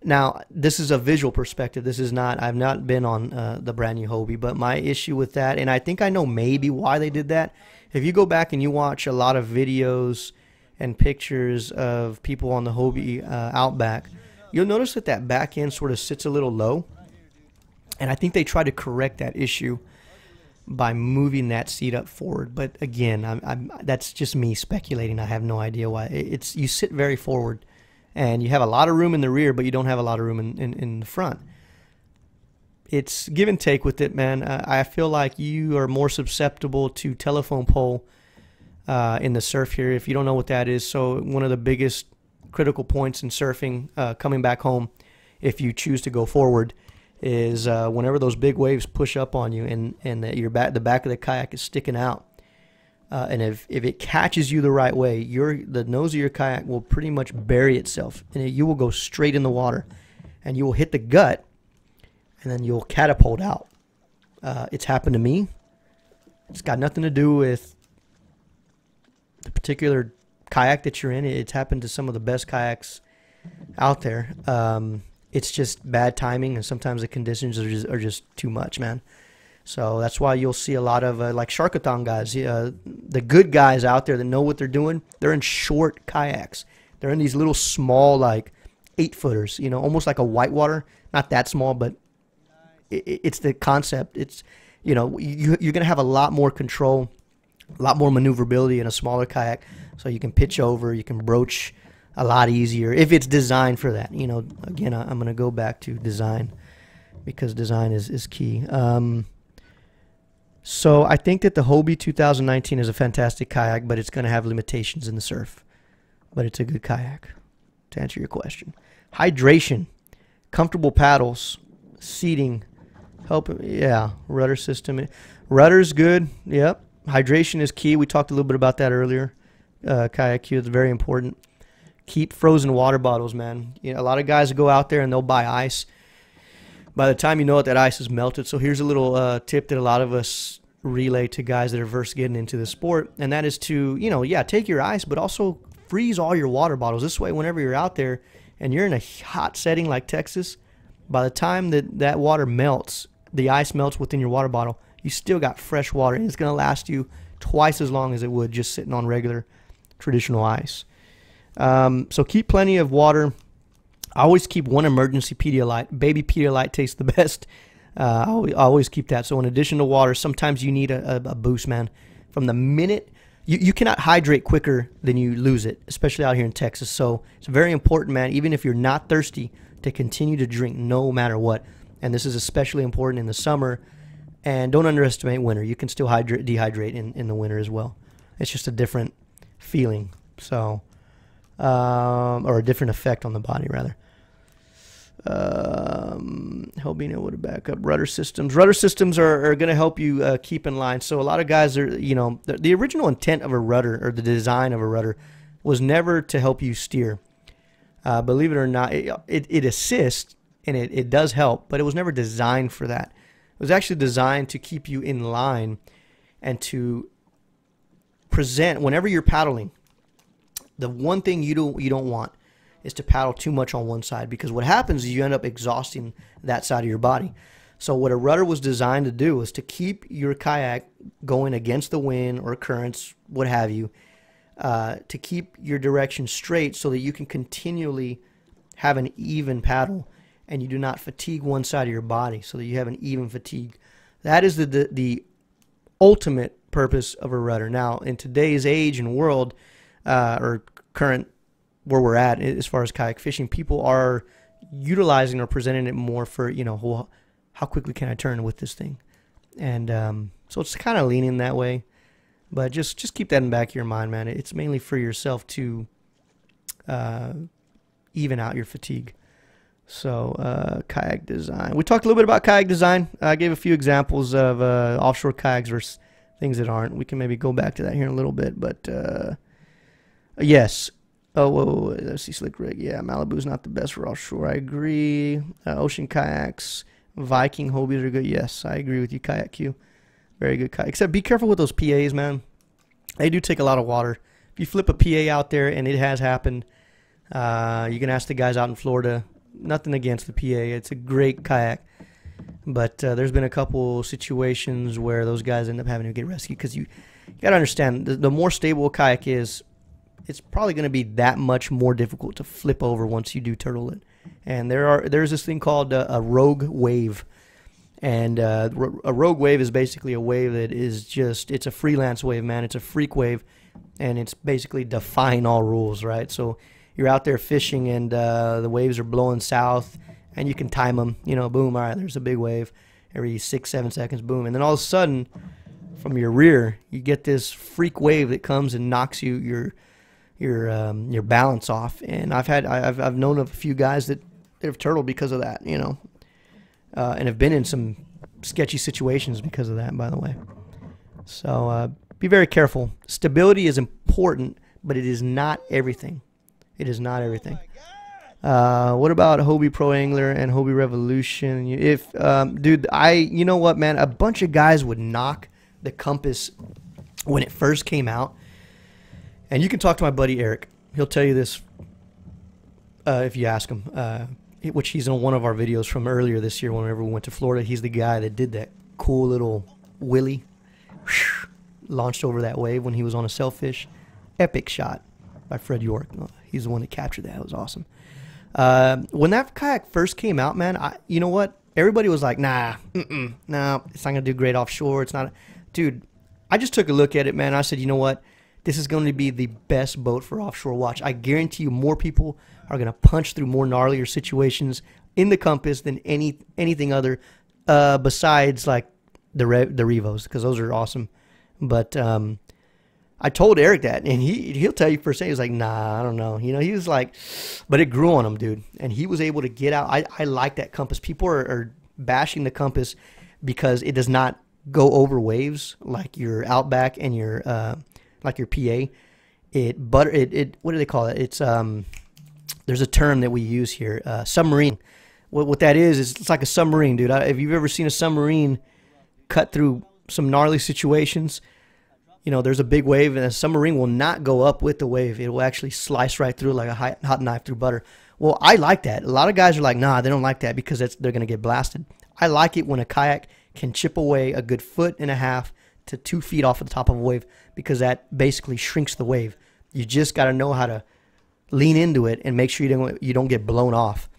Now, this is a visual perspective. This is not, I've not been on the brand new Hobie, but my issue with that, and I think I know maybe why they did that. If you go back and you watch a lot of videos and pictures of people on the Hobie Outback, you'll notice that back end sort of sits a little low. And I think they try to correct that issue by moving that seat up forward. But again, that's just me speculating. I have no idea why. You sit very forward, and you have a lot of room in the rear, but you don't have a lot of room in the front. It's give and take with it, man. I feel like you are more susceptible to telephone pole in the surf here, if you don't know what that is. So one of the biggest critical points in surfing, coming back home, if you choose to go forward, is whenever those big waves push up on you and the back of the kayak is sticking out. And if it catches you the right way, the nose of your kayak will pretty much bury itself, and you will go straight in the water. and you will hit the gut, and then you'll catapult out. It's happened to me. It's got nothing to do with the particular kayak that you're in. It's happened to some of the best kayaks out there. It's just bad timing, and sometimes the conditions are just too much, man. So that's why you'll see a lot of like Sharkathon guys, the good guys out there that know what they're doing. They're in short kayaks. They're in these little small, like 8-footers, you know, almost like a whitewater. Not that small, but it's the concept. It's, you know, you're going to have a lot more control, a lot more maneuverability in a smaller kayak. So you can pitch over, you can broach a lot easier if it's designed for that. You know, again, I'm going to go back to design because design is key. So I think that the Hobie 2019 is a fantastic kayak, but it's going to have limitations in the surf. But it's a good kayak, to answer your question. Hydration, comfortable paddles, seating, rudder system. Rudder's good, yep. Hydration is key. We talked a little bit about that earlier. Kayak Q is very important. Keep frozen water bottles, man. You know, a lot of guys go out there and they'll buy ice. By the time you know it, that ice is melted. So here's a little tip that a lot of us relay to guys that are first getting into the sport, and that is to, you know, take your ice, but also freeze all your water bottles. This way, whenever you're out there and you're in a hot setting like Texas, by the time that water melts, the ice melts within your water bottle, you still got fresh water, and it's going to last you twice as long as it would just sitting on regular traditional ice. So keep plenty of water. I always keep one emergency Pedialyte. Baby Pedialyte tastes the best. I always keep that. So in addition to water, sometimes you need a boost, man. From the minute you cannot hydrate quicker than you lose it, especially out here in Texas. So it's very important, man, even if you're not thirsty, to continue to drink no matter what. And this is especially important in the summer. And don't underestimate winter. You can still dehydrate in the winter as well. It's just a different feeling. So, or a different effect on the body, rather. Help being able to back up. Rudder systems. Rudder systems are going to help you keep in line. So a lot of guys are, you know, the original intent of a rudder, or the design of a rudder, was never to help you steer. Believe it or not, it assists, and it does help, but it was never designed for that. It was actually designed to keep you in line and to present, whenever you're paddling, the one thing you don't want is to paddle too much on one side, because what happens is you end up exhausting that side of your body. So what a rudder was designed to do is to keep your kayak going against the wind or currents, what have you, to keep your direction straight so that you can continually have an even paddle and you do not fatigue one side of your body, so that you have an even fatigue. That is the ultimate purpose of a rudder. Now, in today's age and world, or current where we're at as far as kayak fishing, people are utilizing or presenting it more for, you know, how quickly can I turn with this thing? And so it's kind of leaning that way. But just keep that in the back of your mind, man. It's mainly for yourself to even out your fatigue. So kayak design. We talked a little bit about kayak design. I gave a few examples of offshore kayaks versus things that aren't. We can maybe go back to that here in a little bit. But yes. Oh, whoa, let's see, slick rig. Yeah, Malibu's not the best for offshore. I agree. Ocean kayaks, Viking Hobies are good. Yes, I agree with you, Kayak Q. Very good kayak. Except be careful with those PAs, man. They do take a lot of water. If you flip a PA out there, and it has happened, you can ask the guys out in Florida. Nothing against the PA. It's a great kayak. But there's been a couple situations where those guys end up having to get rescued, because you got to understand, the more stable a kayak is, it's probably going to be that much more difficult to flip over once you do turtle it. And there's this thing called a rogue wave. And a rogue wave is basically a wave that is just, it's a freelance wave, man. It's a freak wave, and it's basically defying all rules, right? So you're out there fishing, and the waves are blowing south, and you can time them. You know, boom, all right, there's a big wave. Every 6-7 seconds, boom. And then all of a sudden, from your rear, you get this freak wave that comes and knocks your balance off. And I've known of a few guys that have turtled because of that, you know, and have been in some sketchy situations because of that, by the way. So be very careful. Stability is important, but it is not everything. It is not everything. What about Hobie Pro Angler and Hobie Revolution? If dude, you know what, man? A bunch of guys would knock the Compass when it first came out, and you can talk to my buddy Eric. He'll tell you this if you ask him. Which he's in one of our videos from earlier this year whenever we went to Florida. He's the guy that did that cool little wheelie, launched over that wave when he was on a sailfish. Epic shot by Fred York. He's the one that captured that. It was awesome. When that kayak first came out, man, you know what? Everybody was like, nah, no, it's not going to do great offshore. It's not. Dude, I just took a look at it, man. I said, you know what? This is going to be the best boat for offshore watch. I guarantee you more people are going to punch through more gnarlier situations in the Compass than anything other besides like the Revos, because those are awesome. But I told Eric that, and he'll tell you first thing. He was like, nah, I don't know. You know, he was like, but it grew on him, dude. And he was able to get out. I like that Compass. People are bashing the Compass because it does not go over waves like your Outback and your like your PA. What do they call it? It's there's a term that we use here, submarine. What that is it's like a submarine, dude. If you've ever seen a submarine cut through some gnarly situations, you know, there's a big wave, and a submarine will not go up with the wave. It will actually slice right through like a hot knife through butter. Well, I like that. A lot of guys are like, nah, they don't like that because they're going to get blasted. I like it when a kayak can chip away a good 1.5 to 2 feet off of the top of a wave, because that basically shrinks the wave. You just got to know how to lean into it and make sure you don't get blown off.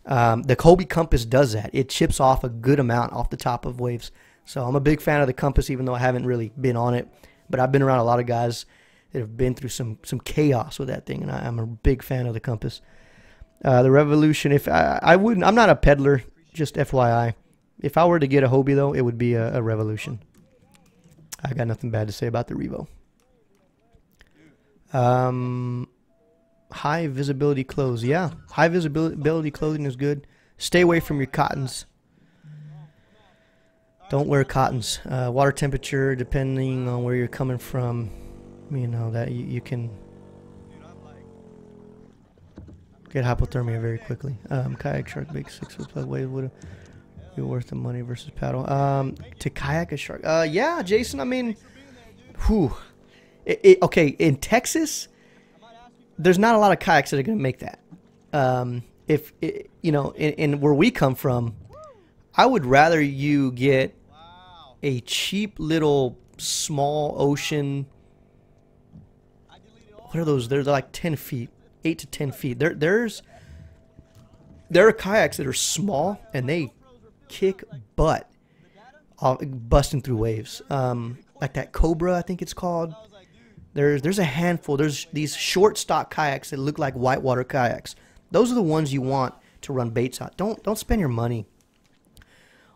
The Hobie Compass does that. It chips off a good amount off the top of waves. So I'm a big fan of the Compass, even though I haven't really been on it. But I've been around a lot of guys that have been through some chaos with that thing, and I'm a big fan of the Compass. The Revolution, if I wouldn't, I'm not a peddler, just FYI. If I were to get a Hobie, though, it would be a Revolution. I got nothing bad to say about the Revo. High visibility clothes. Yeah, high visibility clothing is good. Stay away from your cottons. Don't wear cottons. Water temperature, depending on where you're coming from, you know, that you can get hypothermia very quickly. Kayak shark bait 6 foot plus wave would be worth the money versus paddle. To kayak a shark. Yeah, Jason. I mean, whew. Okay, in Texas, there's not a lot of kayaks that are going to make that. You know, in where we come from, I would rather you get a cheap little small ocean. What are those? They're like 10 feet, 8 to 10 feet. There are kayaks that are small and they kick butt, busting through waves. Like that Cobra, I think it's called. There's a handful. There's these short stock kayaks that look like whitewater kayaks. Those are the ones you want to run baits on. Don't spend your money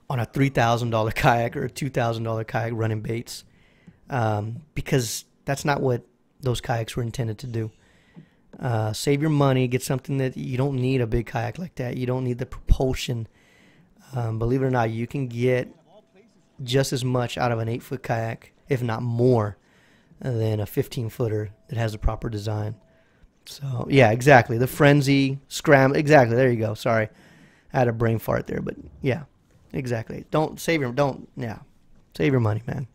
on a $3,000 kayak or a $2,000 kayak running baits, because that's not what those kayaks were intended to do. Save your money. Get something that you don't need a big kayak like that. You don't need the propulsion. Believe it or not, you can get just as much out of an 8-foot kayak, if not more, than a 15-footer that has a proper design. So, yeah, exactly. The Frenzy, Scram, exactly. There you go. Sorry. I had a brain fart there, but yeah, exactly. Save your money, man.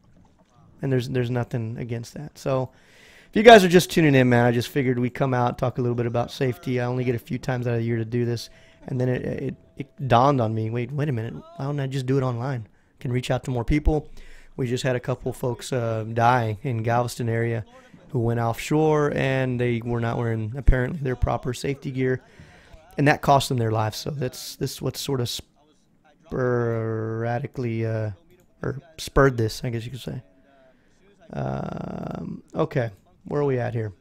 And there's nothing against that. So, if you guys are just tuning in, man, I just figured we'd come out, talk a little bit about safety. I only get a few times out of the year to do this. And then it dawned on me, wait a minute. Why don't I just do it online? I can reach out to more people. We just had a couple folks die in Galveston area who went offshore, and they were not wearing, apparently, their proper safety gear. And that cost them their lives. So this is what sort of sporadically, or spurred this, I guess you could say. Okay, where are we at here?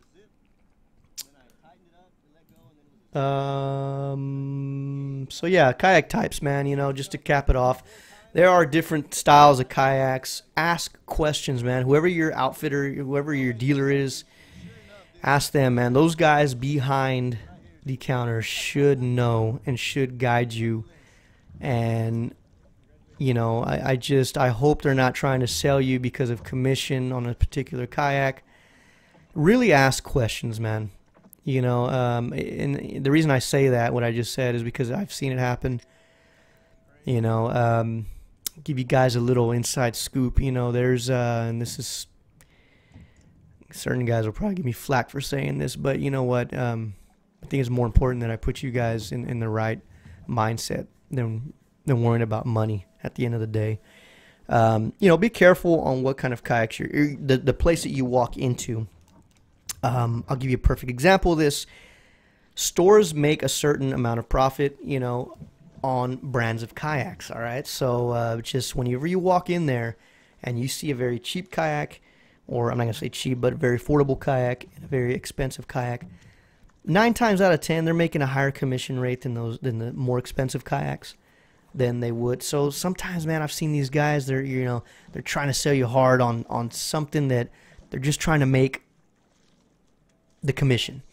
So yeah, kayak types, man, you know, just to cap it off, there are different styles of kayaks. Ask questions, man. Whoever your outfitter, whoever your dealer is, ask them, man. Those guys behind the counter should know and should guide you. And, you know, I hope they're not trying to sell you because of commission on a particular kayak. Really ask questions, man. You know, and the reason I say that, what I just said, is because I've seen it happen. You know, give you guys a little inside scoop. You know, there's, and this is, certain guys will probably give me flack for saying this, but you know what? I think it's more important that I put you guys in the right mindset than worrying about money at the end of the day. You know, be careful on what kind of kayaks the place that you walk into. I'll give you a perfect example of this. Stores make a certain amount of profit, you know, on brands of kayaks, all right? So just whenever you walk in there and you see a very cheap kayak, or I'm not going to say cheap, but a very affordable kayak and a very expensive kayak, 9 times out of 10, they're making a higher commission rate than the more expensive kayaks than they would. So sometimes, man, I've seen these guys, they're trying to sell you hard on something that they're just trying to make the commission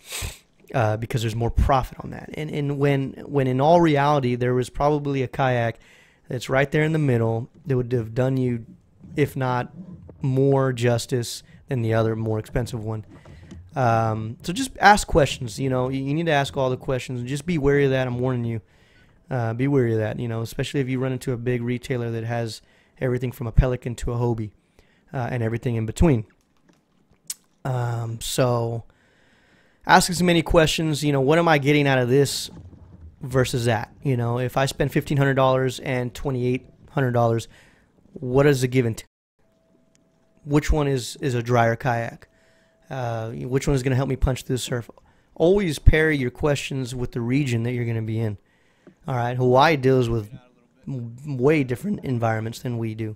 because there's more profit on that. And when in all reality, there was probably a kayak that's right there in the middle that would have done you, if not more justice than the other more expensive one. So just ask questions. You know, you need to ask all the questions, and just be wary of that. I'm warning you. Be wary of that, you know, especially if you run into a big retailer that has everything from a Pelican to a Hobie and everything in between. So ask as many questions. You know, what am I getting out of this versus that? You know, if I spend $1,500 and $2,800, what is the give and take? Which one is a drier kayak? Which one is going to help me punch through the surf? Always pair your questions with the region that you're going to be in. All right, Hawaii deals with way different environments than we do.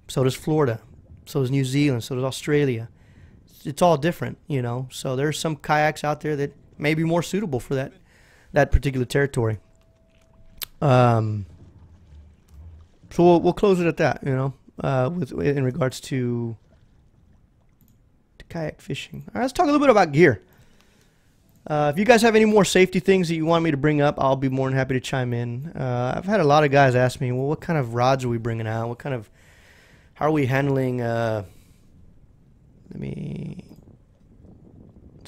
So does Florida. So does New Zealand. So does Australia. It's all different, you know. So there's some kayaks out there that may be more suitable for that particular territory. So we'll close it at that, you know, in regards to kayak fishing. All right, let's talk a little bit about gear. If you guys have any more safety things that you want me to bring up, I'll be more than happy to chime in. I've had a lot of guys ask me, well, what kind of rods are we bringing out? How are we handling, let's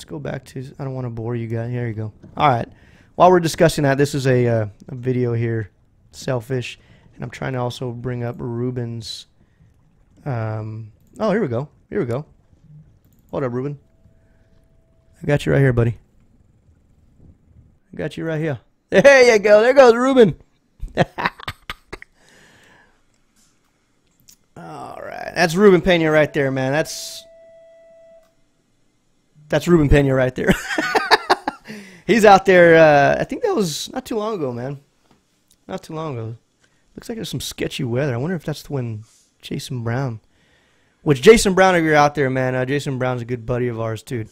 go back to, I don't want to bore you guys. Here you go. All right. While we're discussing that, this is a video here, Selfish, and I'm trying to also bring up Ruben's, oh, here we go. Here we go. Hold up, Ruben. I got you right here, buddy. I got you right here. There you go. There goes Ruben. All right. That's Ruben Pena right there, man. That's Ruben Pena right there. He's out there. I think that was not too long ago, man. Not too long ago. Looks like there's some sketchy weather. I wonder if that's when Jason Brown. Which, Jason Brown, if you're out there, man, Jason Brown's a good buddy of ours, too.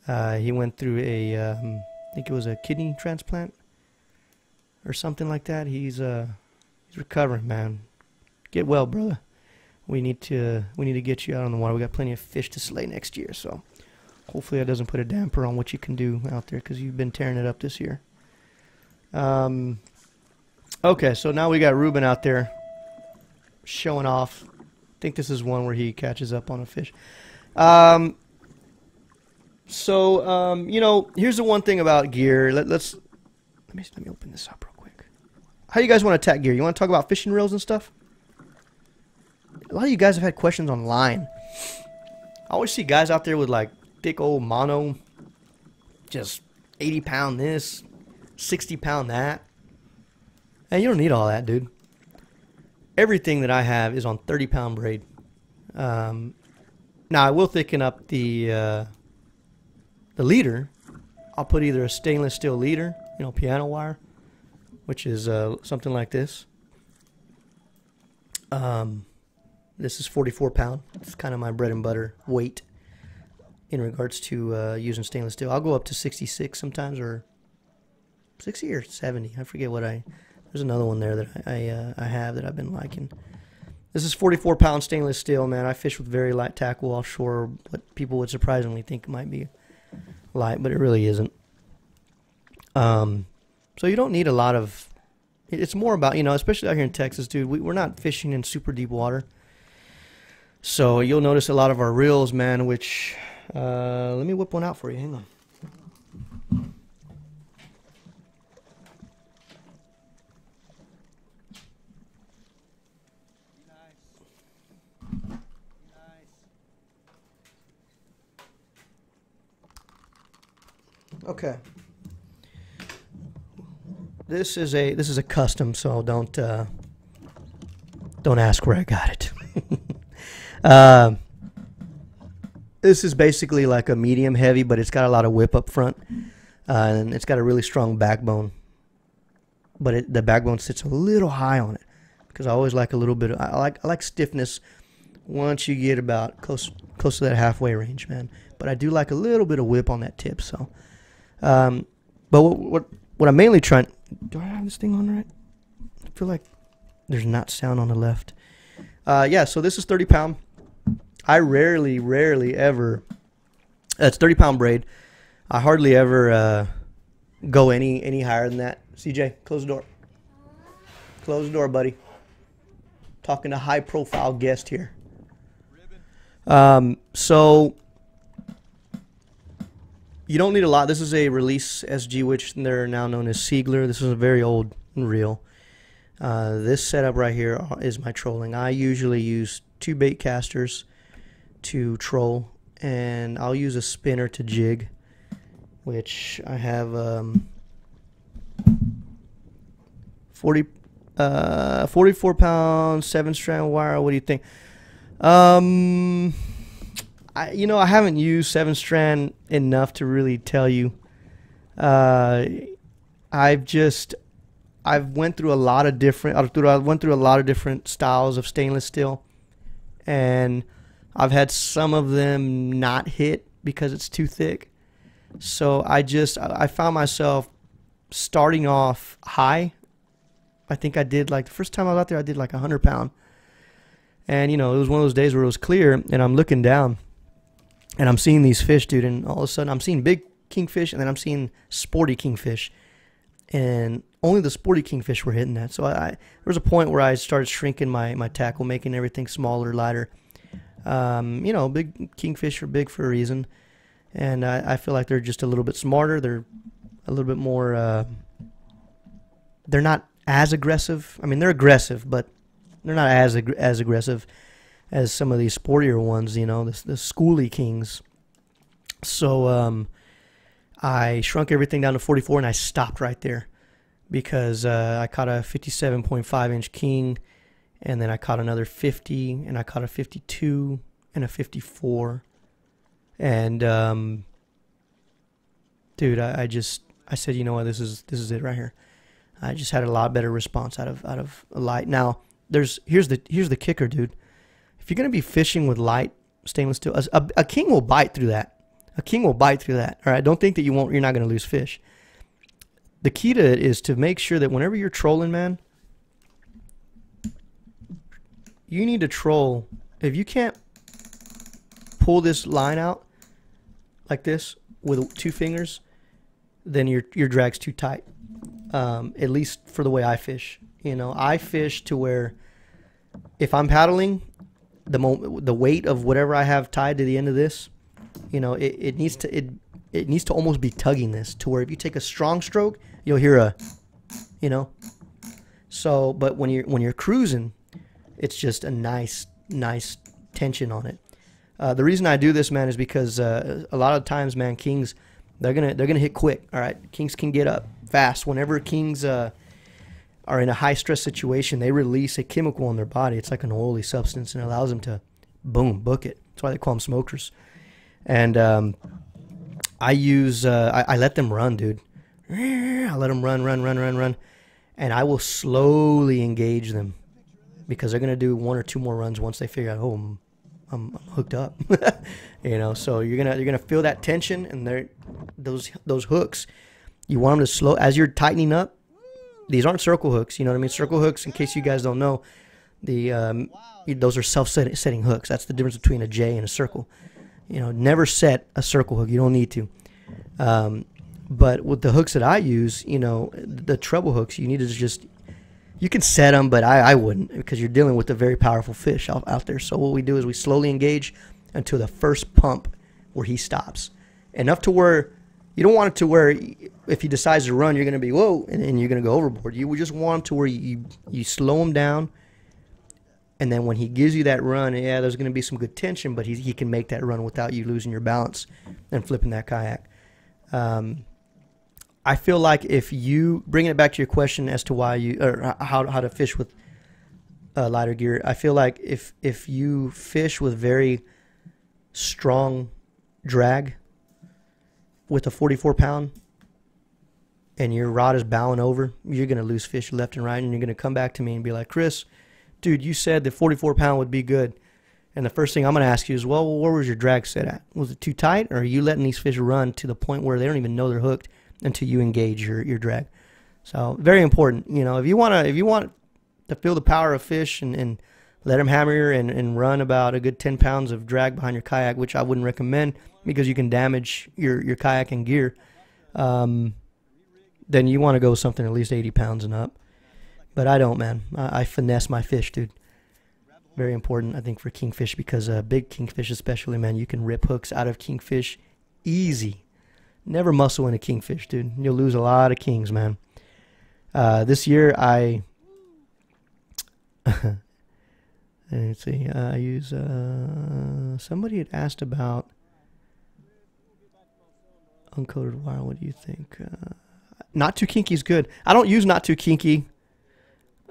He went through I think it was a kidney transplant or something like that. He's recovering, man. Get well, brother. We need to get you out on the water. We got plenty of fish to slay next year, so hopefully that doesn't put a damper on what you can do out there, because you've been tearing it up this year. Okay, so now we got Ruben out there showing off. I think this is one where he catches up on a fish. You know, here's the one thing about gear. Let me open this up real quick. How do you guys want to attack gear? You want to talk about fishing reels and stuff? A lot of you guys have had questions online. I always see guys out there with like thick old mono, just 80-pound this, 60-pound that. Hey, you don't need all that, dude. Everything that I have is on 30-pound braid. Now I will thicken up the leader. I'll put either a stainless steel leader, you know, piano wire, which is something like this. This is 44-pound. It's kind of my bread and butter weight in regards to using stainless steel. I'll go up to 66 sometimes, or 60 or 70. I forget what there's another one there that I have that I've been liking. This is 44-pound stainless steel, man. I fish with very light tackle offshore, what people would surprisingly think might be light, but it really isn't. So you don't need a lot of... It's more about, you know, especially out here in Texas, dude, we're not fishing in super deep water. So you'll notice a lot of our reels, man, which... let me whip one out for you. Hang on. Okay. This is a custom, so don't ask where I got it. This is basically like a medium heavy, but it's got a lot of whip up front, and it's got a really strong backbone. But the backbone sits a little high on it because I always like a little bit. I like stiffness once you get about close to that halfway range, man. But I do like a little bit of whip on that tip. So, but what I'm mainly trying. Do I have this thing on right? I feel like there's not sound on the left. Yeah. So this is 30-pound. I rarely ever. It's 30-pound braid. I hardly ever go any higher than that. CJ, close the door. Close the door, buddy. Talking to high-profile guest here. So you don't need a lot. This is a Release SG, which they're now known as Siegler. This is a very old reel. This setup right here is my trolling. I usually use 2 bait casters to troll, and I'll use a spinner to jig, which I have 44-pound 7-strand wire. What do you think? I haven't used 7-strand enough to really tell you. I've went through a lot of different styles of stainless steel, and I've had some of them not hit because it's too thick. So I found myself starting off high. I think I did, like, the first time I was out there, I did like 100-pound. And, it was one of those days where it was clear, and I'm looking down, and I'm seeing these fish, dude, and all of a sudden I'm seeing big kingfish, and then I'm seeing sporty kingfish. And only the sporty kingfish were hitting that. So there was a point where I started shrinking my tackle, making everything smaller, lighter. Big kingfish are big for a reason. And I feel like they're just a little bit smarter. They're a little bit more, they're not as aggressive. I mean, they're aggressive, but they're not as aggressive as some of these sportier ones, the schooly kings. So I shrunk everything down to 44, and I stopped right there because I caught a 57.5-inch king, and then I caught another 50, and I caught a 52 and a 54. And dude, I said, you know what, this is it right here. I just had a lot better response out of a light. Now, here's the kicker, dude. If you're gonna be fishing with light stainless steel, a king will bite through that. A king will bite through that. All right, don't think that you're not gonna lose fish. The key to it is to make sure that whenever you're trolling, man, you need to troll. If you can't pull this line out like this with 2 fingers, then your drag's too tight. At least for the way I fish. I fish to where if I'm paddling, the weight of whatever I have tied to the end of this, it needs to almost be tugging this to where if you take a strong stroke, you'll hear a, So, but when you're cruising, it's just a nice tension on it. The reason I do this, man, is because a lot of times, man, kings, they're gonna hit quick. All right, kings can get up fast. Whenever kings are in a high stress situation, they release a chemical in their body. It's like an oily substance, and it allows them to book it. That's why they call them smokers. And I let them run, dude. I let them run, and I will slowly engage them because they're gonna do 1 or 2 more runs once they figure out, oh, I'm hooked up. So you're gonna feel that tension, and those hooks. You want them to slow as you're tightening up. These aren't circle hooks, you know what I mean? Circle hooks, in case you guys don't know, those are self-setting hooks. That's the difference between a J and a circle. Never set a circle hook. You don't need to. But with the hooks that I use, the treble hooks, you need to just, you can set them, but I wouldn't, because you're dealing with a very powerful fish out there. So what we do is we slowly engage until the first pump where he stops. Enough to where you don't want it to where if he decides to run, you're going to be, whoa, and you're going to go overboard. You just want him to where you slow him down, and then when he gives you that run, yeah, there's going to be some good tension, but he can make that run without you losing your balance and flipping that kayak. I feel like if you, bringing it back to your question as to why you, or how to fish with lighter gear, I feel like if you fish with very strong drag with a 44 pound and your rod is bowing over, you're going to lose fish left and right, and you're going to come back to me and be like, Chris, dude, you said that 44 pound would be good. And the first thing I'm going to ask you is, well, where was your drag set at? Was it too tight, or are you letting these fish run to the point where they don't even know they're hooked until you engage your drag? So very important. You know, if you want to feel the power of fish and let them hammer and run about a good 10 pounds of drag behind your kayak, which I wouldn't recommend because you can damage your kayak and gear, then you want to go with something at least 80 pounds and up. But I don't, man. I finesse my fish, dude. Very important, I think, for kingfish, because big kingfish especially, man, you can rip hooks out of kingfish easy. Never muscle in a kingfish, dude. You'll lose a lot of kings, man. This year, let's see, I use, somebody had asked about uncoated wire. What do you think? Not Too Kinky is good. I don't use Not Too Kinky.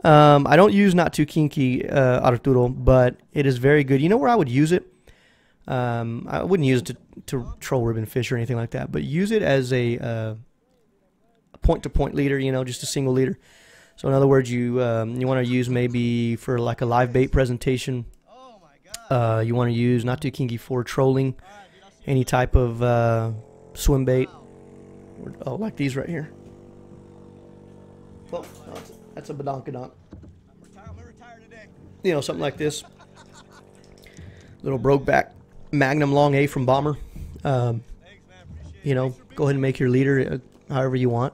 I don't use Not Too Kinky, Arturo, but it is very good. You know where I would use it? I wouldn't use it to troll ribbon fish or anything like that, but use it as a point-to-point leader, you know, just a single leader. So in other words, you want to use maybe for like a live bait presentation. You want to use Not Too Kinky for trolling, any type of swim bait. Oh, like these right here. Well, that's a badonkadonk. You know, something like this. Little Brokeback Magnum Long A from Bomber. You know, go ahead and make your leader however you want.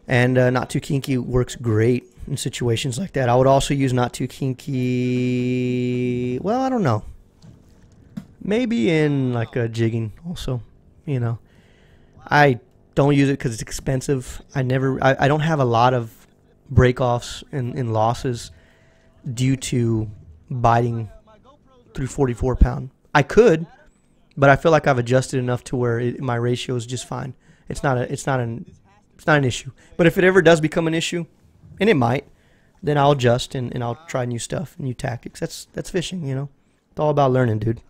And Not Too Kinky works great in situations like that. I would also use Not Too Kinky, well, I don't know. Maybe in like a jigging also, you know. I don't use it because it's expensive. I don't have a lot of break-offs and losses due to biting through 44 pound. I could, but I feel like I've adjusted enough to where my ratio is just fine. It's not an issue. But if it ever does become an issue, and it might, then I'll adjust and I'll try new stuff, new tactics. That's fishing, you know. It's all about learning, dude.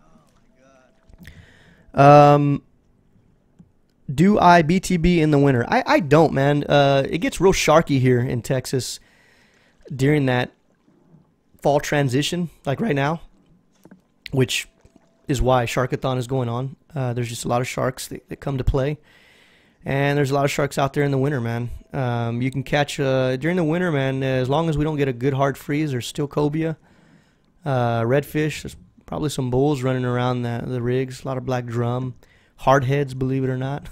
Do I BTB in the winter? I don't, man. It gets real sharky here in Texas during that fall transition, like right now, which is why Sharkathon is going on. There's just a lot of sharks that come to play, and there's a lot of sharks out there in the winter, man. You can catch during the winter, man, as long as we don't get a good hard freeze. There's still cobia, redfish. There's probably some bulls running around the rigs. A lot of black drum. Hardheads, believe it or not.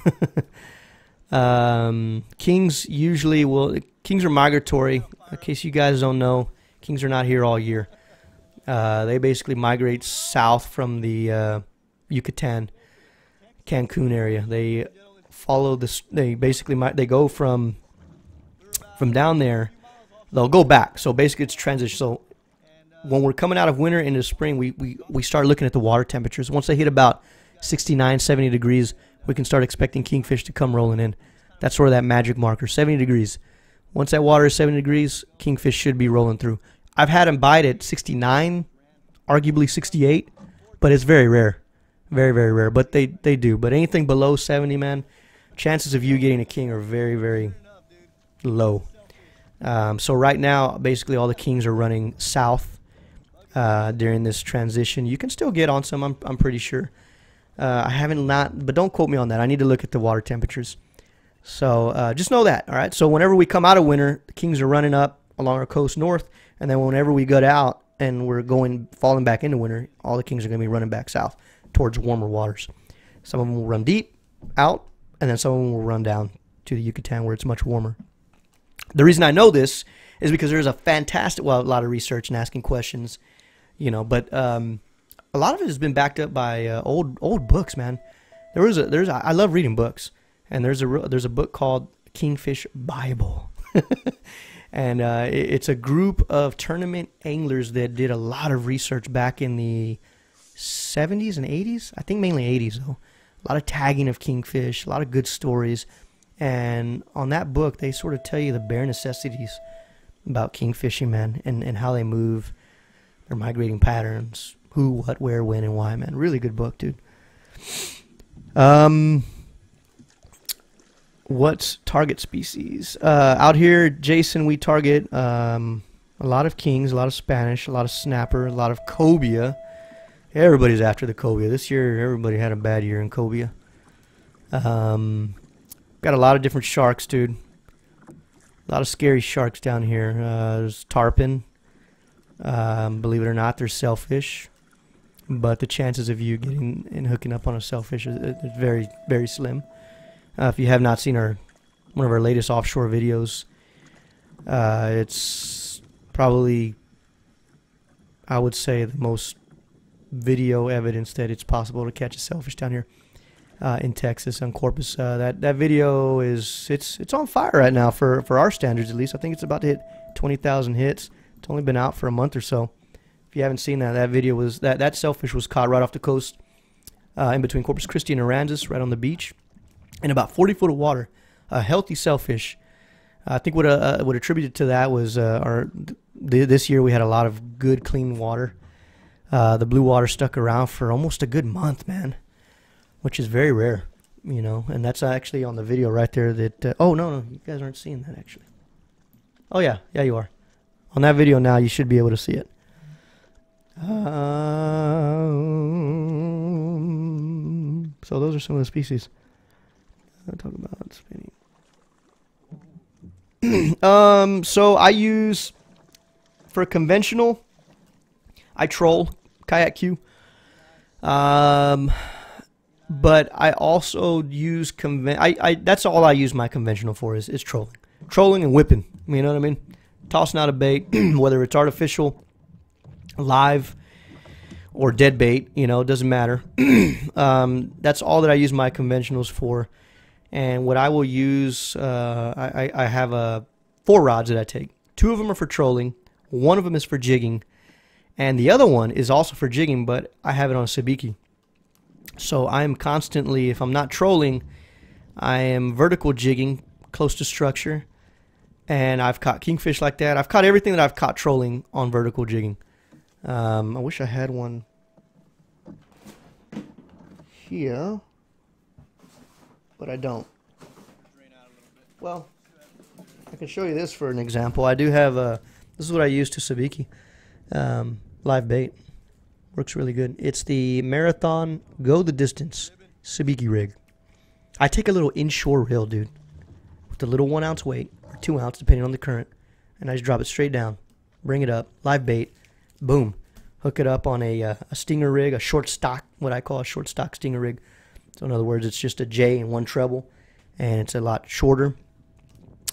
Kings kings are migratory. In case you guys don't know, kings are not here all year. They basically migrate south from the Yucatan, Cancun area. They follow this. They go from down there. They'll go back. So basically, it's transition. So when we're coming out of winter into spring, we start looking at the water temperatures. Once they hit about 69, 70 degrees, we can start expecting kingfish to come rolling in. That's sort of that magic marker, 70 degrees. Once that water is 70 degrees, kingfish should be rolling through. I've had them bite at 69, arguably 68, but it's very rare. Very, very rare, but they do. But anything below 70, man, chances of you getting a king are very, very low. So right now, basically all the kings are running south during this transition. You can still get on some, I'm pretty sure. I haven't but don't quote me on that. I need to look at the water temperatures. So just know that, all right? So whenever we come out of winter, the kings are running up along our coast north, and then whenever we gut out and we're falling back into winter, all the kings are going to be running back south towards warmer waters. Some of them will run deep out, and then some of them will run down to the Yucatan where it's much warmer. The reason I know this is because there's a lot of research and asking questions, you know, but a lot of it has been backed up by old books, man. I love reading books, and there's a book called Kingfish Bible, and it's a group of tournament anglers that did a lot of research back in the 70s and 80s. I think mainly 80s though. A lot of tagging of kingfish, a lot of good stories, And on that book, they sort of tell you the bare necessities about king fishing, man, and how they move, their migrating patterns, who, what, where, when, and why, man. Really good book, dude. What's target species? Out here, Jason, we target a lot of kings, a lot of Spanish, a lot of snapper, a lot of cobia. Everybody's after the cobia. This year, everybody had a bad year in cobia. Got a lot of different sharks, dude. A lot of scary sharks down here. There's tarpon. Believe it or not, they're shellfish. But the chances of you getting and hooking up on a shellfish is very, very slim. If you have not seen one of our latest offshore videos, it's probably, I would say, the most video evidence that it's possible to catch a shellfish down here in Texas on Corpus. That video it's on fire right now for our standards, at least. I think it's about to hit 20,000 hits. It's only been out for a month or so. If you haven't seen that video was that shellfish was caught right off the coast in between Corpus Christi and Aransas, right on the beach, in about 40 foot of water. A healthy shellfish. I think what attributed to that was this year we had a lot of good clean water. The blue water stuck around for almost a good month, man, which is very rare, you know. And that's actually on the video right there. That oh no, you guys aren't seeing that actually. Oh yeah, you are. On that video now, you should be able to see it. So those are some of the species. I'll talk about spinning. So I use, for conventional, I troll Kayak Q. But I also use that's all I use my conventional for is trolling. Trolling and whipping. You know what I mean? Tossing out a bait, whether it's artificial, live, or dead bait, you know, it doesn't matter. That's all that I use my conventionals for. And what I will use, I have 4 rods that I take. 2 of them are for trolling. 1 of them is for jigging. And the other one is also for jigging, but I have it on a sabiki. So I'm constantly, if I'm not trolling, I am vertical jigging close to structure. And I've caught kingfish like that. I've caught everything that I've caught trolling on vertical jigging. I wish I had one here, but I don't. Well, I can show you this for an example. I do have this is what I use to sabiki. Live bait. Works really good. It's the Marathon Go the Distance sabiki rig. I take a little inshore reel, dude, with a little 1 ounce weight, or 2 ounce, depending on the current, and I just drop it straight down, bring it up, live bait, boom, hook it up on a stinger rig, a short stock, what I call a short stock stinger rig. So in other words, it's just a J and 1 treble, and it's a lot shorter.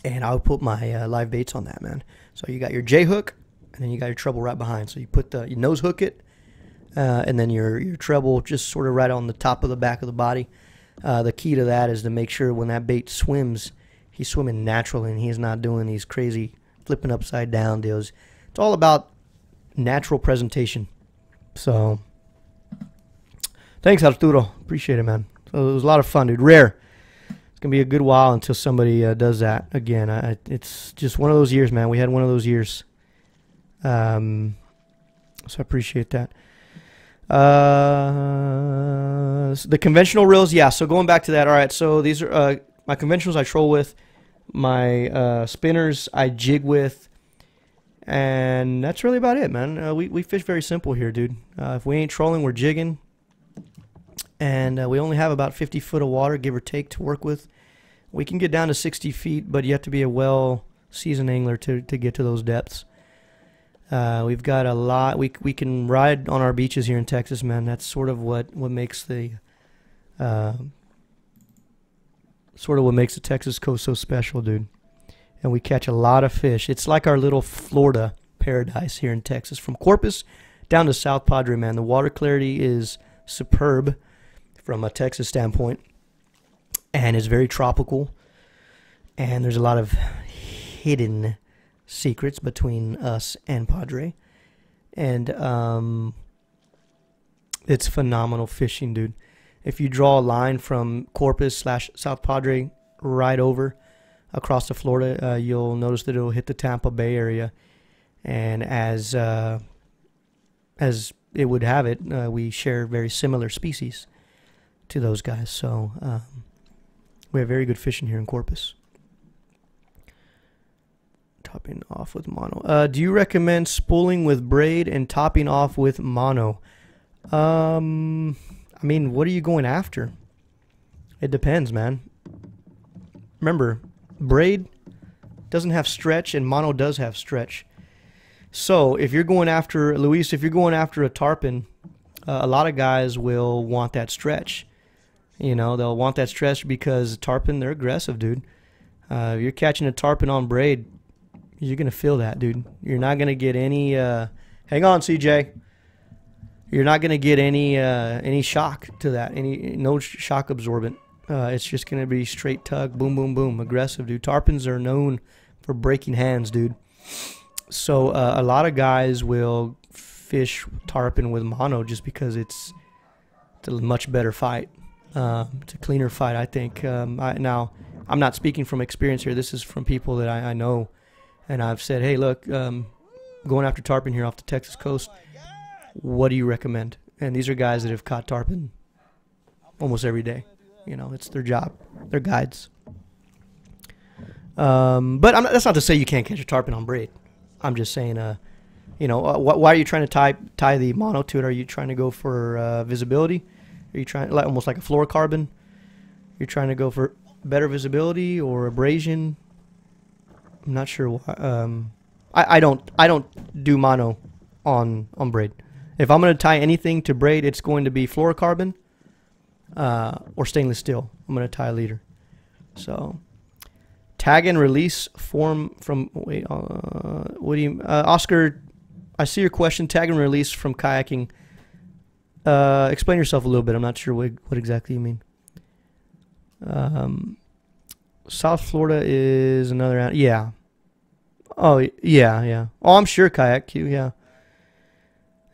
And I'll put my live baits on that, man. So you got your J hook, and then you got your treble right behind. So you put you nose hook it, and then your treble just sort of right on the top of the back of the body. The key to that is to make sure when that bait swims, he's swimming naturally and he's not doing these crazy flipping upside down deals. It's all about natural presentation. So thanks, Arturo. Appreciate it, man. So it was a lot of fun, dude. Rare. It's going to be a good while until somebody does that again. It's just one of those years, man. We had one of those years. So I appreciate that. The conventional reels, yeah. So going back to that, all right. So these are my conventionals I troll with. My spinners I jig with. And that's really about it, man. We fish very simple here, dude. If we ain't trolling, we're jigging. And we only have about 50 foot of water, give or take, to work with. We can get down to 60 feet, but you have to be a well-seasoned angler to get to those depths. We've got a lot. We can ride on our beaches here in Texas, man. That's sort of what makes the Texas coast so special, dude. And we catch a lot of fish. It's like our little Florida paradise here in Texas. From Corpus down to South Padre, man, the water clarity is superb from a Texas standpoint, and it's very tropical. And there's a lot of hidden secrets between us and Padre, and it's phenomenal fishing, dude. If you draw a line from Corpus / South Padre right over across to Florida. You'll notice that it'll hit the Tampa Bay area, and as it would have it, we share very similar species to those guys. So we have very good fishing here in Corpus. Topping off with mono. Do you recommend spooling with braid and topping off with mono? I mean, what are you going after? It depends, man. Remember, braid doesn't have stretch and mono does have stretch. So if you're going after, Luis, if you're going after a tarpon, a lot of guys will want that stretch. You know, they'll want that stretch because tarpon, they're aggressive, dude. If you're catching a tarpon on braid, you're going to feel that, dude. You're not going to get any, hang on, CJ. You're not going to get any shock to that, no shock absorbent. It's just going to be straight tug, boom, boom, boom, aggressive, dude. Tarpons are known for breaking hands, dude. So a lot of guys will fish tarpon with mono just because it's a much better fight. It's a cleaner fight, I think. Now, I'm not speaking from experience here. This is from people that I know. And I've said, hey, look, going after tarpon here off the Texas coast, what do you recommend? And these are guys that have caught tarpon almost every day. You know, it's their job. They're guides. But that's not to say you can't catch a tarpon on braid. I'm just saying, you know, why are you trying to tie the mono to it? Are you trying to go for visibility? Are you trying, almost like a fluorocarbon? You're trying to go for better visibility or abrasion? I'm not sure why. I don't do mono on braid. If I'm going to tie anything to braid, it's going to be fluorocarbon or stainless steel. I'm going to tie a leader. So, tag and release form from, wait, what do you, Oscar, I see your question. Tag and release from kayaking. Explain yourself a little bit. I'm not sure what exactly you mean. South Florida is another, yeah. Oh, yeah. Oh, I'm sure Kayak Q, yeah.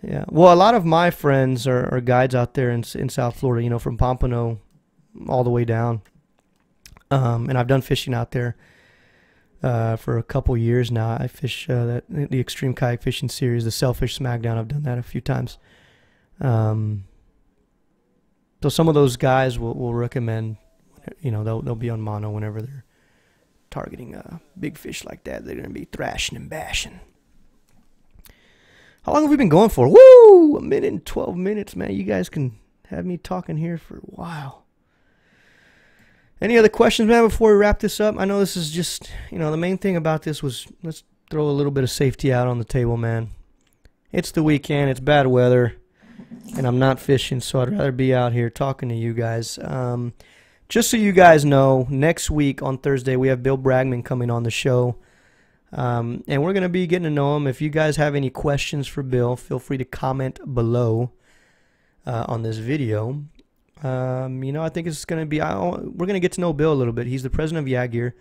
Yeah. Well, a lot of my friends are guides out there in South Florida, you know, from Pompano all the way down. And I've done fishing out there for a couple years now. I fish the Extreme Kayak Fishing Series, the Sailfish Smackdown. I've done that a few times. So some of those guys will recommend, you know, they'll be on mono whenever they're targeting big fish like that. They're going to be thrashing and bashing. How long have we been going for? Woo! 1 minute and 12 minutes, man. You guys can have me talking here for a while. Any other questions, man, before we wrap this up? I know this is just, you know, the main thing about this was let's throw a little bit of safety out on the table, man. It's the weekend. It's bad weather. And I'm not fishing, so I'd rather be out here talking to you guys. Just so you guys know, next week on Thursday, we have Bill Bragman coming on the show. And we're going to be getting to know him. If you guys have any questions for Bill, feel free to comment below on this video. You know, I think it's going to be, we're going to get to know Bill a little bit. He's the president of Yak Gear.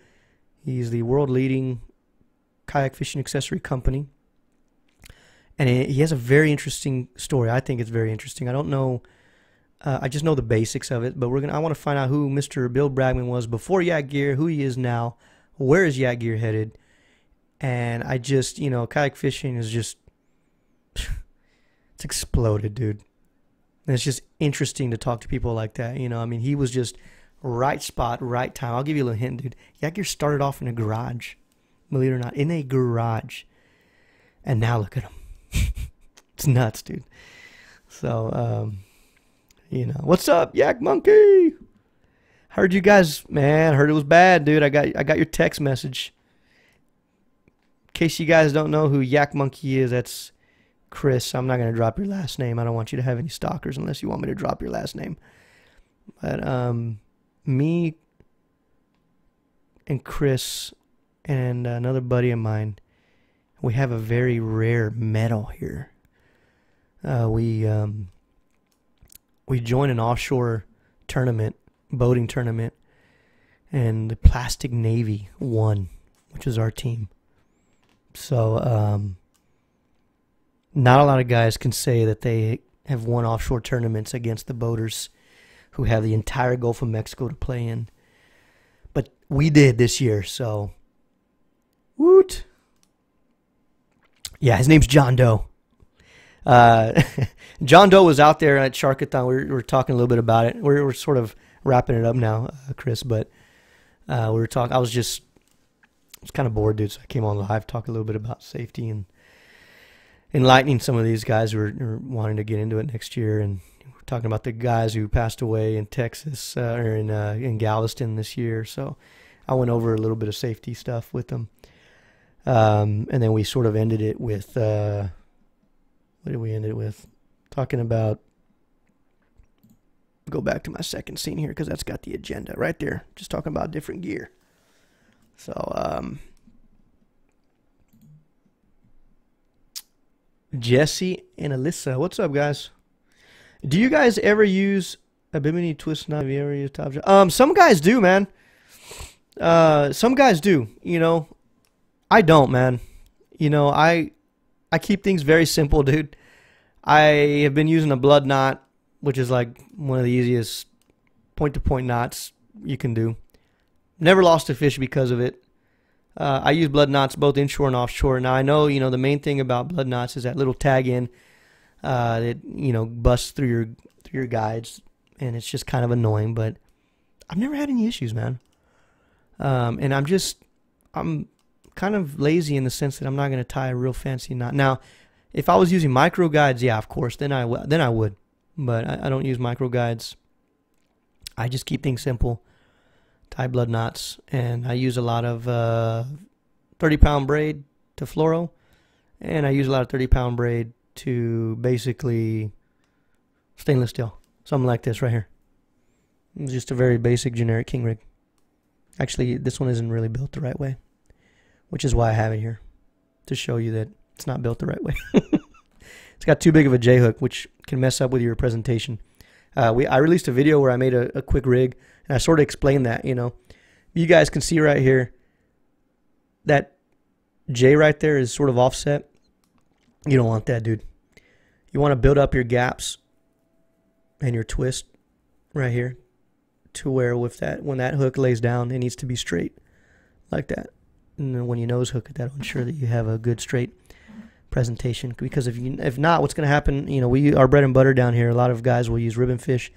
He's the world-leading kayak fishing accessory company. And he has a very interesting story. I think it's very interesting. I don't know. I just know the basics of it. But I want to find out who Mr. Bill Bragman was before Yak Gear, who he is now, where is Yak Gear headed. And I just, you know, kayak fishing is just, it's exploded, dude. And it's just interesting to talk to people like that. You know, I mean, he was just right spot, right time. I'll give you a little hint, dude. Yak Gear started off in a garage, believe it or not, in a garage. And now look at him. It's nuts, dude. So, you know, what's up, Yak Monkey? Heard you guys, man. Heard it was bad, dude. I got your text message. In case you guys don't know who Yak Monkey is, that's Chris. I'm not gonna drop your last name. I don't want you to have any stalkers unless you want me to drop your last name. But me and Chris and another buddy of mine, we have a very rare metal here. We joined an offshore tournament, boating tournament, and the Plastic Navy won, which is our team. So, not a lot of guys can say that they have won offshore tournaments against the boaters who have the entire Gulf of Mexico to play in. But we did this year. So, woot. Yeah, his name's John Doe. John Doe was out there at Sharkathon. We were talking a little bit about it. We're sort of wrapping it up now, Chris. But we were talking. I was kind of bored, dude. So I came on live, talk a little bit about safety and enlightening some of these guys who are wanting to get into it next year. And we're talking about the guys who passed away in Texas or in Galveston this year. So I went over a little bit of safety stuff with them. And then we sort of ended it with, what did we end it with? Talking about, go back to my second scene here because that's got the agenda right there. Just talking about different gear. So, Jesse and Alyssa, what's up, guys? Do you guys ever use a Bimini twist knot? Have you ever used top shot? Some guys do, man. Some guys do. You know, I don't, man. You know, I keep things very simple, dude. I have been using a blood knot, which is like one of the easiest point-to-point knots you can do. Never lost a fish because of it. I use blood knots both inshore and offshore. Now, I know, you know, the main thing about blood knots is that little tag in that, you know, busts through your guides, and it's just kind of annoying, but I've never had any issues, man. And I'm kind of lazy in the sense that I'm not going to tie a real fancy knot. Now, if I was using micro guides, yeah, of course, then I would. But I don't use micro guides. I just keep things simple. Tie blood knots, and I use a lot of 30-pound braid to fluoro, and I use a lot of 30-pound braid to basically stainless steel. Something like this right here. It's just a very basic generic king rig. Actually, this one isn't really built the right way, which is why I have it here, to show you that it's not built the right way. It's got too big of a J-hook, which can mess up with your presentation. I released a video where I made a quick rig, and I sort of explained that, you know. You guys can see right here, that J right there is sort of offset. You don't want that, dude. You want to build up your gaps and your twist right here to where when that hook lays down, it needs to be straight like that. And then when you nose hook it, that'll ensure that you have a good straight presentation. Because if not, what's going to happen, you know, our bread and butter down here, a lot of guys will use ribbon fish.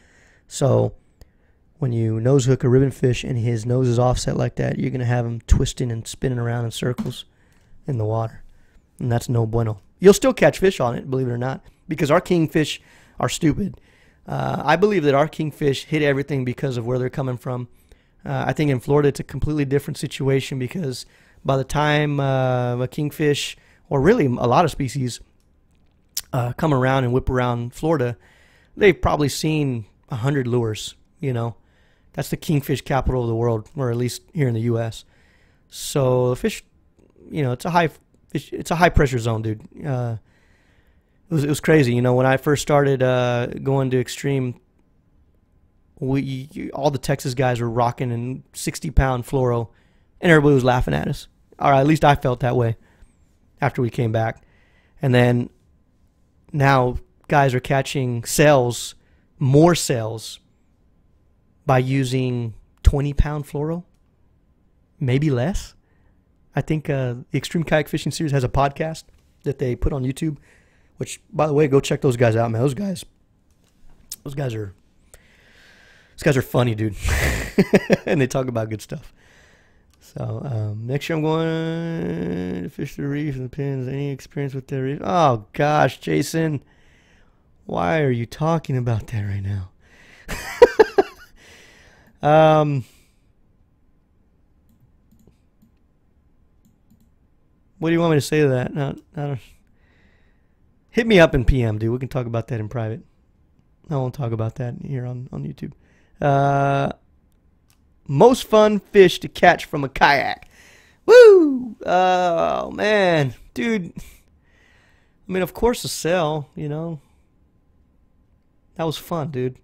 So when you nose hook a ribbon fish and his nose is offset like that, you're going to have him twisting and spinning around in circles in the water. And that's no bueno. You'll still catch fish on it, believe it or not, because our kingfish are stupid. I believe that our kingfish hit everything because of where they're coming from. I think in Florida it's a completely different situation because by the time a kingfish, or really a lot of species, come around and whip around Florida, they've probably seen 100 lures, you know. That's the kingfish capital of the world, or at least here in the U.S. So the fish, you know, it's a high pressure zone, dude. It was crazy, you know. When I first started going to extreme, all the Texas guys were rocking in 60-pound fluoro, and everybody was laughing at us. Or at least I felt that way after we came back. And then now guys are catching more cells by using 20-pound fluoro, maybe less. I think the Extreme Kayak Fishing Series has a podcast that they put on YouTube, which, by the way, go check those guys out, man. Those guys are funny, dude. And they talk about good stuff. So next year I'm going to fish the reef and the pins. Any experience with the reef? Oh gosh, Jason, why are you talking about that right now? What do you want me to say to that? No, hit me up in PM, dude. We can talk about that in private. I won't talk about that here on YouTube. Most fun fish to catch from a kayak. Woo! Oh, man. Dude. I mean, of course a sail, you know. That was fun, dude.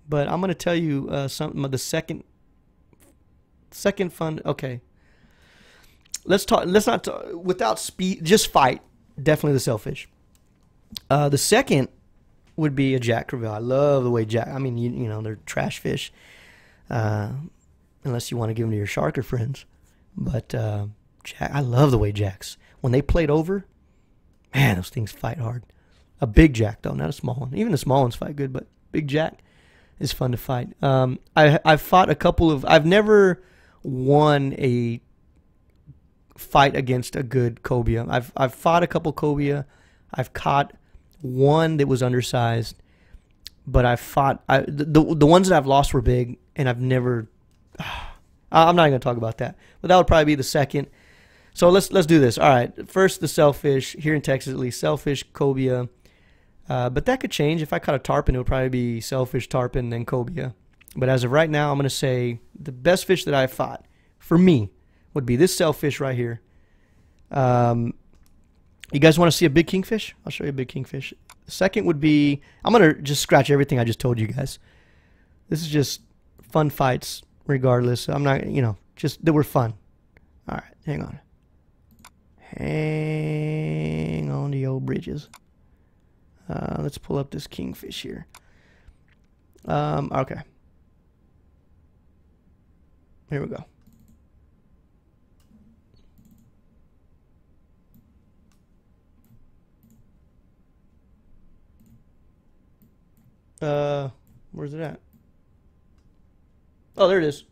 But I'm going to tell you something. The second fun. Okay. Let's not talk without speed. Just fight. Definitely the sailfish. The second would be a jack crevalle. I love the way I mean, you know, they're trash fish. And unless you want to give them to your sharker friends. But I love the way jacks, when they plate over, man, those things fight hard. A big jack, though, not a small one. Even the small ones fight good, but big jack is fun to fight. I've fought a couple of... I've never won a fight against a good cobia. I've fought a couple cobia. I've caught one that was undersized, but I've fought... the ones that I've lost were big, and I've never... I'm not going to talk about that, but that would probably be the second. So let's do this. All right, first the sailfish, here in Texas at least, sailfish, cobia. But that could change. If I caught a tarpon, it would probably be sailfish, tarpon, then cobia. But as of right now, I'm going to say the best fish that I've fought, for me, would be this sailfish right here. You guys want to see a big kingfish? I'll show you a big kingfish. The second would be, I'm going to just scratch everything I just told you guys. This is just fun fights regardless. I'm not, just they were fun. All right, hang on. Hang on to the old bridges. Let's pull up this kingfish here. Okay. Here we go. Where's it at? Oh, there it is.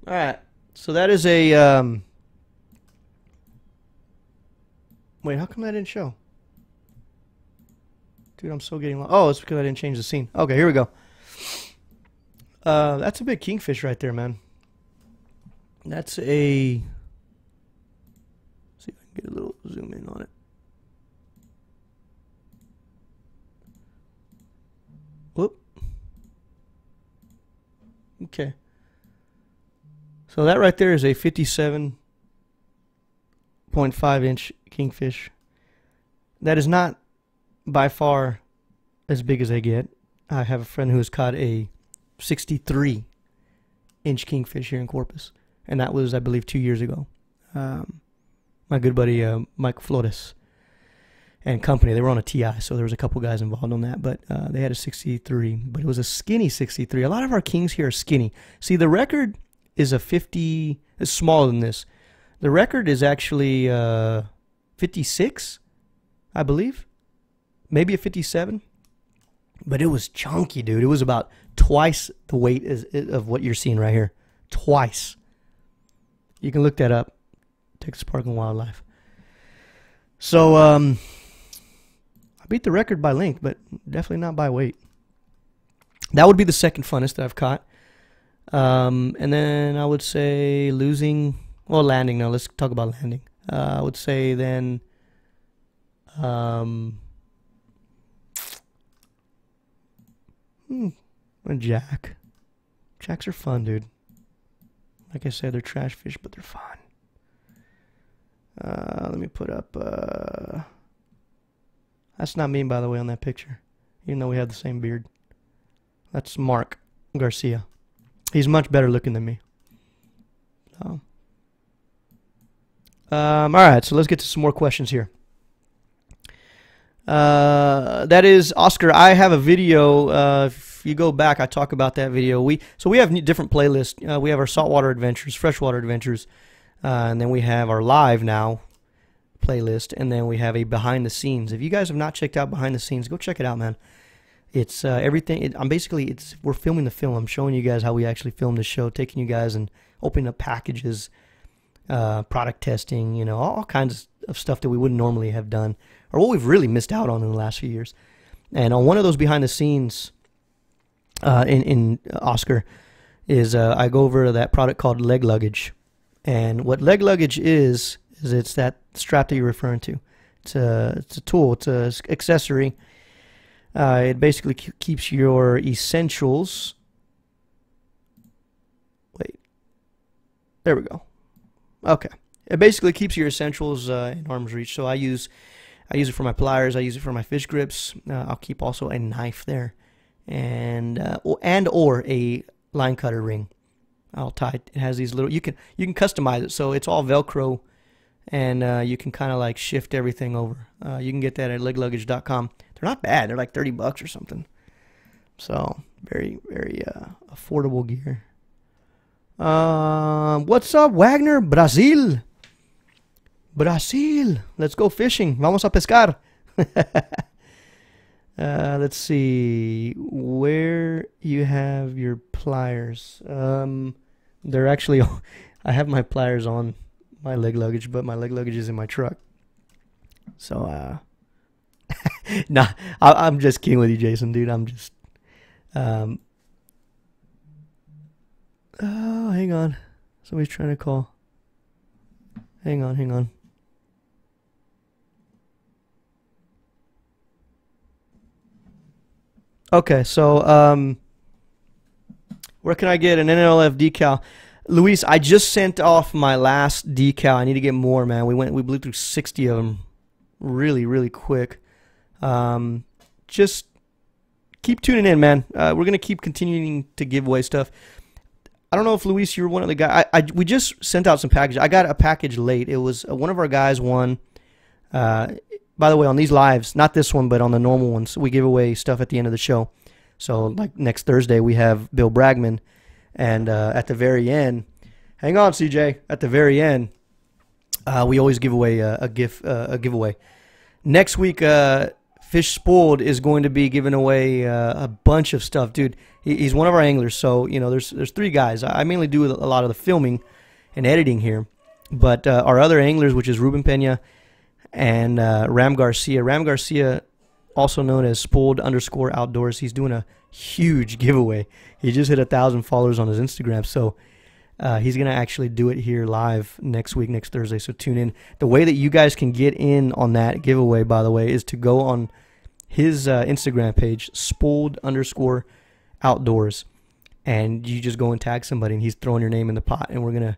All right. So that is a, wait, how come that didn't show? Dude, I'm still getting lost. Oh, it's because I didn't change the scene. Okay, here we go. That's a big kingfish right there, man. That's a... see if I can get a little zoom in on it. Whoop. Okay. So that right there is a 57.5 inch kingfish. That is not by far as big as they get. I have a friend who has caught a 63 inch kingfish here in Corpus, and that was, I believe, 2 years ago. My good buddy Mike Flores and company, they were on a TI, so there was a couple guys involved on that, but they had a 63, but it was a skinny 63. A lot of our kings here are skinny. See, the record is a 50, it's smaller than this. The record is actually 56, I believe. Maybe a 57. But it was chunky, dude. It was about twice the weight of what you're seeing right here. Twice. You can look that up. Texas Park and Wildlife. So, I beat the record by length, but definitely not by weight. That would be the second funnest that I've caught. And then I would say losing... well, landing now. Let's talk about landing. I would say then... a jack. Jacks are fun, dude. Like I said, they're trash fish, but they're fun. Let me put up... that's not me, by the way, on that picture. Even though we have the same beard. That's Mark Garcia. He's much better looking than me. So. Alright, so let's get to some more questions here. That is Oscar. I have a video. If you go back, I talk about that video. So we have different playlists. We have our saltwater adventures, freshwater adventures, and then we have our live now playlist, and then we have a behind the scenes. If you guys have not checked out behind the scenes, go check it out, man. It's everything. We're filming the film. I'm showing you guys how we actually film the show, taking you guys and opening up packages, product testing, all kinds of stuff that we wouldn't normally have done, or what we've really missed out on in the last few years. And on one of those behind the scenes, in Oscar, is I go over that product called leg luggage. And what leg luggage is it's that strap that you're referring to. It's a tool. It's an accessory. It basically keeps your essentials. Wait. There we go. Okay. It basically keeps your essentials in arm's reach. So I use it for my pliers. I use it for my fish grips. I'll keep also a knife there, and or a line cutter ring. I'll tie it. It has these little. You can customize it, so it's all Velcro, and you can kind of like shift everything over. You can get that at legluggage.com. They're not bad. They're like $30 or something. So very, very affordable gear. What's up, Wagner? Brazil. Brazil. Let's go fishing. Vamos a pescar. Let's see. Where you have your pliers. They're actually... I have my pliers on my leg luggage, but my leg luggage is in my truck. So, nah, I'm just kidding with you, Jason, dude. I'm just... oh, hang on. Somebody's trying to call. Hang on. Okay, so where can I get an NLF decal? Luis, I just sent off my last decal. I need to get more, man. We blew through 60 of them really, really quick. Just keep tuning in, man. We're going to keep continuing to give away stuff. I don't know if, Luis, you're one of the guys. We just sent out some packages. I got a package late. It was one of our guys won. By the way, on these lives, not this one, but on the normal ones, we give away stuff at the end of the show. So, like next Thursday, we have Bill Bragman. And at the very end, hang on, CJ. At the very end, we always give away a giveaway. Next week, Fish Spoiled is going to be giving away a bunch of stuff, dude. He's one of our anglers, so you know there's three guys. I mainly do a lot of the filming and editing here, but our other anglers, which is Ruben Pena and Ram Garcia. Ram Garcia, also known as Spoiled_Outdoors. He's doing a huge giveaway. He just hit 1,000 followers on his Instagram, so he's going to actually do it here live next week, next Thursday, so tune in. The way that you guys can get in on that giveaway, by the way, is to go on his Instagram page, Spoiled_Outdoors, and you just go and tag somebody, and he's throwing your name in the pot, and we're going to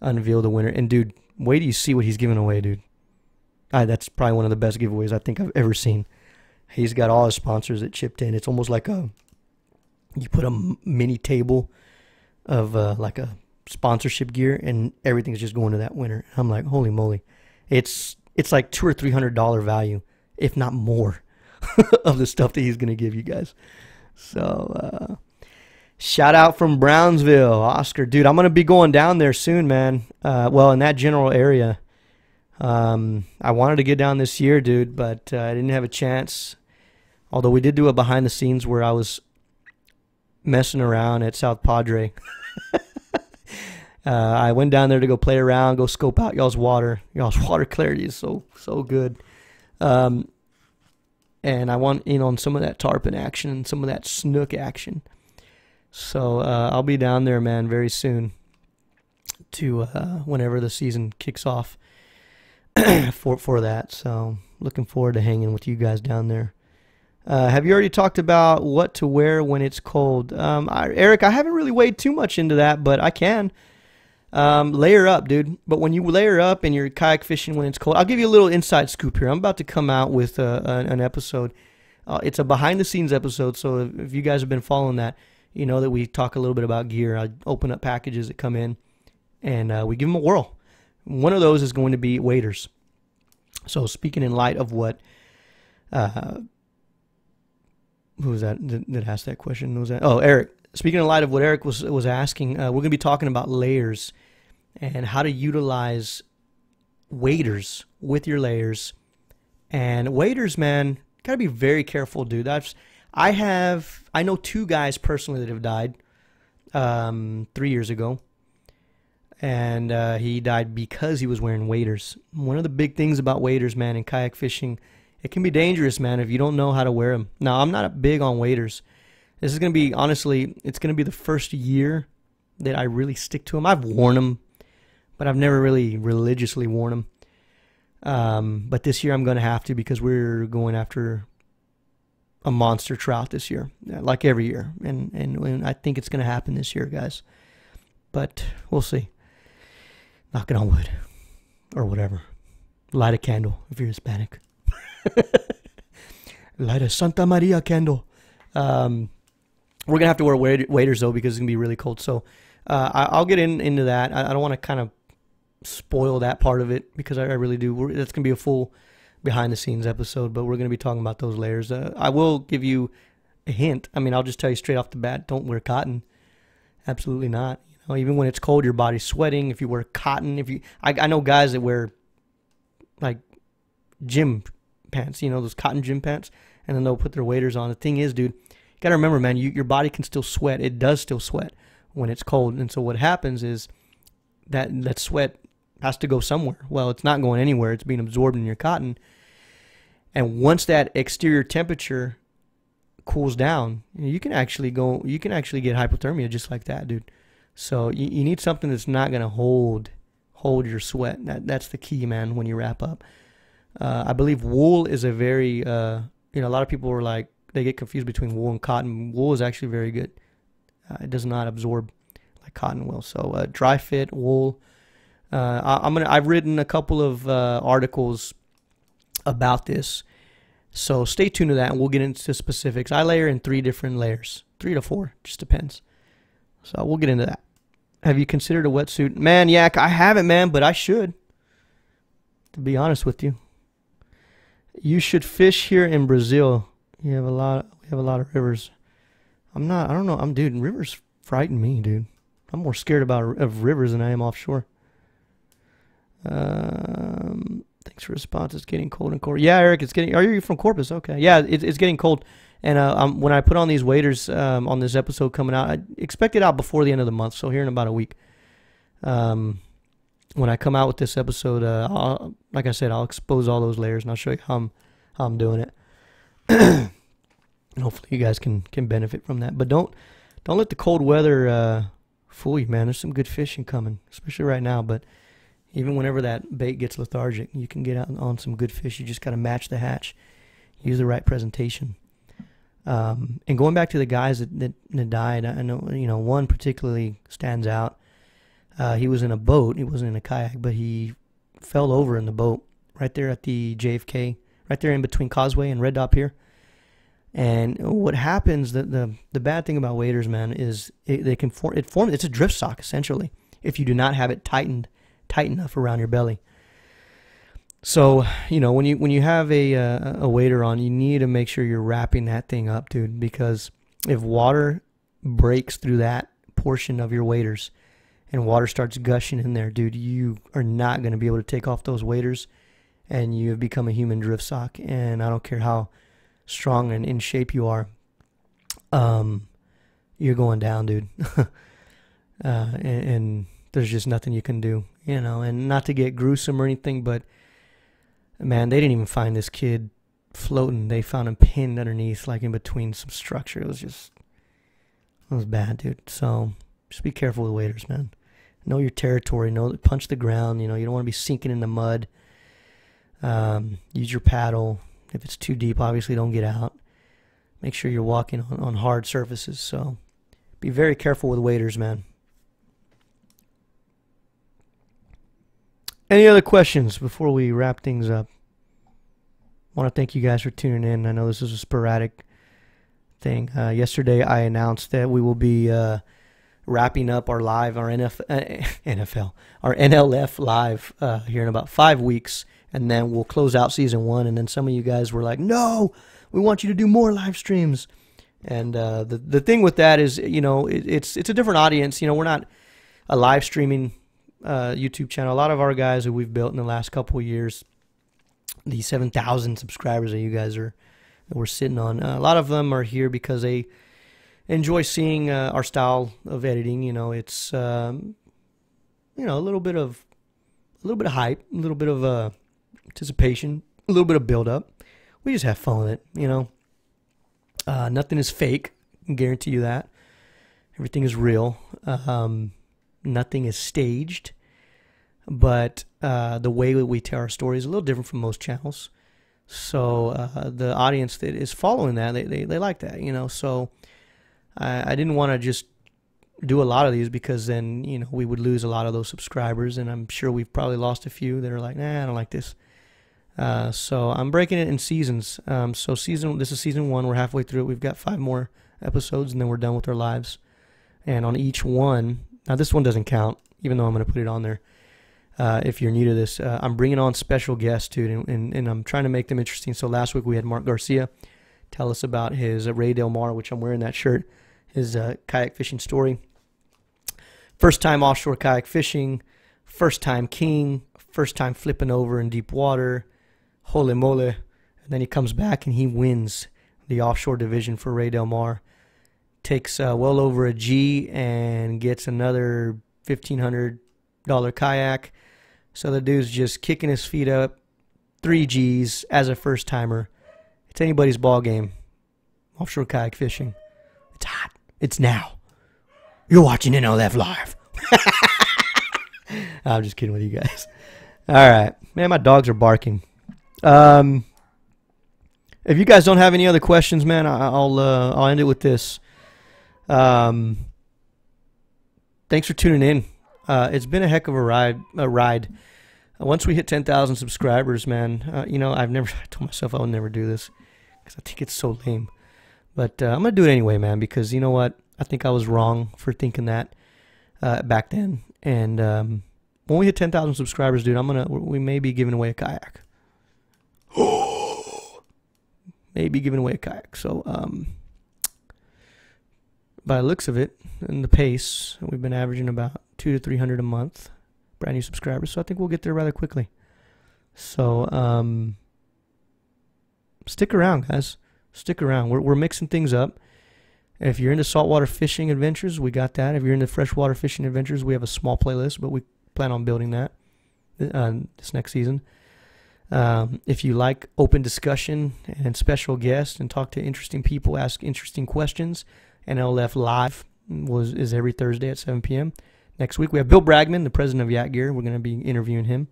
unveil the winner. And, dude, wait till you see what he's giving away, dude. That's probably one of the best giveaways I think I've ever seen. He's got all his sponsors that chipped in. It's almost like you put a mini table of like a sponsorship gear, and everything's just going to that winner. I'm like, holy moly. It's like $200 or $300 value, if not more, of the stuff that he's going to give you guys. So, shout out from Brownsville, Oscar. Dude, I'm going to be going down there soon, man. Well, in that general area. I wanted to get down this year, dude, but I didn't have a chance. Although we did do a behind the scenes where I was messing around at South Padre. I went down there to go play around, go scope out y'all's water. Y'all's water clarity is so good. And I want in on some of that tarpon action and some of that snook action. So I'll be down there, man, very soon to whenever the season kicks off. for that, so looking forward to hanging with you guys down there. Have you already talked about what to wear when it's cold? Eric, I haven't really weighed too much into that, but I can. Layer up, dude. But when you layer up and you're kayak fishing when it's cold, I'll give you a little inside scoop here. I'm about to come out with an episode. It's a behind-the-scenes episode, so if you guys have been following that, you know that we talk a little bit about gear. I open up packages that come in, and we give them a whirl. One of those is going to be waders. So speaking in light of what, who was that asked that question? Who was that? Oh, Eric. Speaking in light of what Eric was asking, we're going to be talking about layers and how to utilize waders with your layers. And waders, man, gotta be very careful, dude. I know two guys personally that have died 3 years ago. And he died because he was wearing waders. One of the big things about waders, man, in kayak fishing, it can be dangerous, man, if you don't know how to wear them. Now, I'm not big on waders. This is going to be, honestly, it's going to be the first year that I really stick to them. I've worn them, but I've never really religiously worn them. But this year I'm going to have to because we're going after a monster trout this year, like every year. And I think it's going to happen this year, guys. But we'll see. Knocking on wood. Or whatever. Light a candle if you're Hispanic. Light a Santa Maria candle. We're going to have to wear waders, though, because it's going to be really cold. So I'll get into that. I don't want to kind of spoil that part of it because I really do. That's going to be a full behind-the-scenes episode, but we're going to be talking about those layers. I will give you a hint. I mean, I'll just tell you straight off the bat, don't wear cotton. Absolutely not. know, even when it's cold, your body's sweating. If you wear cotton, I know guys that wear like gym pants, you know, those cotton gym pants, and then they'll put their waders on. The thing is, dude, you got to remember, man, your body can still sweat. It does still sweat when it's cold. And so what happens is that sweat has to go somewhere. Well, it's not going anywhere. It's being absorbed in your cotton. And once that exterior temperature cools down, you can actually get hypothermia just like that, dude. So you need something that's not going to hold your sweat. That's the key, man, when you wrap up. I believe wool is a very, a lot of people are like, they get confused between wool and cotton. Wool is actually very good. It does not absorb like cotton will. So dry fit wool. I've written a couple of articles about this, so stay tuned to that, and we'll get into specifics. I layer in 3 different layers, 3 to 4, just depends. So we'll get into that. Have you considered a wetsuit? Man, Yak, I haven't, man, but I should, to be honest with you. You should fish here in Brazil. We have a lot of rivers. I don't know. Dude, rivers frighten me, dude. I'm more scared of rivers than I am offshore. Thanks for response. It's getting cold and cold. Yeah, Eric, it's getting. Are you from Corpus? Okay. Yeah, it's getting cold. And when I put on these waders on this episode coming out, I expect it out before the end of the month. So here in about a week. When I come out with this episode, like I said, I'll expose all those layers and I'll show you how I'm doing it. And hopefully you guys can benefit from that. But don't let the cold weather fool you, man. There's some good fishing coming, especially right now. But even whenever that bait gets lethargic, you can get out on some good fish. You just got to match the hatch, use the right presentation. And going back to the guys that died, I know, one particularly stands out. He was in a boat. He wasn't in a kayak, but he fell over in the boat right there at the JFK, right there in between Causeway and Red Dot Pier. And what happens, the bad thing about waders, man, is it's a drift sock essentially if you do not have it tight enough around your belly. So when you have a wader on, you need to make sure you're wrapping that thing up, dude, because if water breaks through that portion of your waders and water starts gushing in there, dude, you are not going to be able to take off those waders, and you have become a human drift sock. And I don't care how strong and in shape you are, you're going down, dude. And there's just nothing you can do, and not to get gruesome or anything, but man, they didn't even find this kid floating. They found him pinned underneath, like in between some structure. It was bad, dude. So just be careful with waders, man. Know your territory. Punch the ground. You don't want to be sinking in the mud. Use your paddle. If it's too deep, obviously don't get out. Make sure you're walking on hard surfaces. So be very careful with waders, man. Any other questions before we wrap things up? I want to thank you guys for tuning in. I know this is a sporadic thing. Yesterday I announced that we will be wrapping up our NLF live here in about 5 weeks, and then we'll close out season 1. And then some of you guys were like, "No, we want you to do more live streams." And the thing with that is, it's a different audience. We're not a live streaming YouTube channel. A lot of our guys that we've built in the last couple of years, the 7,000 subscribers that you guys that we're sitting on, a lot of them are here because they enjoy seeing our style of editing. It's a little bit of hype, a little bit of anticipation, a little bit of build up. We just have fun with it. Nothing is fake. I can guarantee you that. Everything is real. Nothing is staged, but the way that we tell our story is a little different from most channels. So the audience that is following that, they like that, So I didn't want to just do a lot of these, because then we would lose a lot of those subscribers, and I'm sure we've probably lost a few that are like, nah, I don't like this. So I'm breaking it in seasons. This is season 1. We're halfway through it. We've got 5 more episodes, and then we're done with our lives. And on each one. Now, this one doesn't count, even though I'm going to put it on there. If you're new to this, I'm bringing on special guests, dude, and I'm trying to make them interesting. So last week we had Mark Garcia tell us about his Ray Del Mar, which I'm wearing that shirt, his kayak fishing story. First time offshore kayak fishing, first time king, first time flipping over in deep water. Holy moly. And then he comes back and he wins the offshore division for Ray Del Mar. Takes well over a G and gets another $1,500 kayak. So the dude's just kicking his feet up, 3 Gs as a first timer. It's anybody's ball game. Offshore kayak fishing. It's hot. It's now. You're watching NLF live. I'm just kidding with you guys. All right. Man, my dogs are barking. If you guys don't have any other questions, man, I'll end it with this. Thanks for tuning in. It's been a heck of a ride. Once we hit 10,000 subscribers, man, I told myself I would never do this because I think it's so lame. But I'm going to do it anyway, man, because you know what? I think I was wrong for thinking that back then. And when we hit 10,000 subscribers, dude, we may be giving away a kayak. Maybe giving away a kayak. So, by the looks of it and the pace, we've been averaging about 200 to 300 a month, brand new subscribers. So I think we'll get there rather quickly. So, stick around, guys. Stick around. We're mixing things up. If you're into saltwater fishing adventures, we got that. If you're into freshwater fishing adventures, we have a small playlist, but we plan on building that this next season. If you like open discussion and special guests and talk to interesting people, ask interesting questions, NLF Live is every Thursday at 7 p.m. Next week, we have Bill Bragman, the president of Yak Gear. We're going to be interviewing him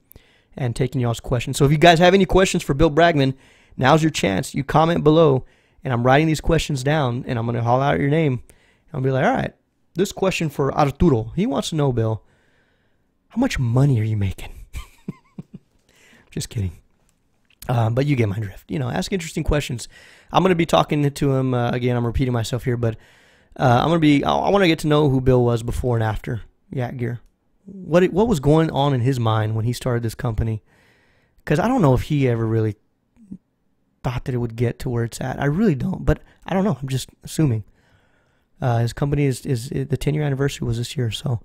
and taking y'all's questions. So if you guys have any questions for Bill Bragman, now's your chance. You comment below, and I'm writing these questions down, and I'm going to holler out your name. I'll be like, all right, this question for Arturo. He wants to know, Bill, how much money are you making? Just kidding. But you get my drift. Ask interesting questions. I'm going to be talking to him, again, I'm repeating myself here, but I want to get to know who Bill was before and after Yak Gear. What was going on in his mind when he started this company? Because I don't know if he ever really thought that it would get to where it's at. I really don't, but I don't know. I'm just assuming. His company is the 10-year anniversary was this year, so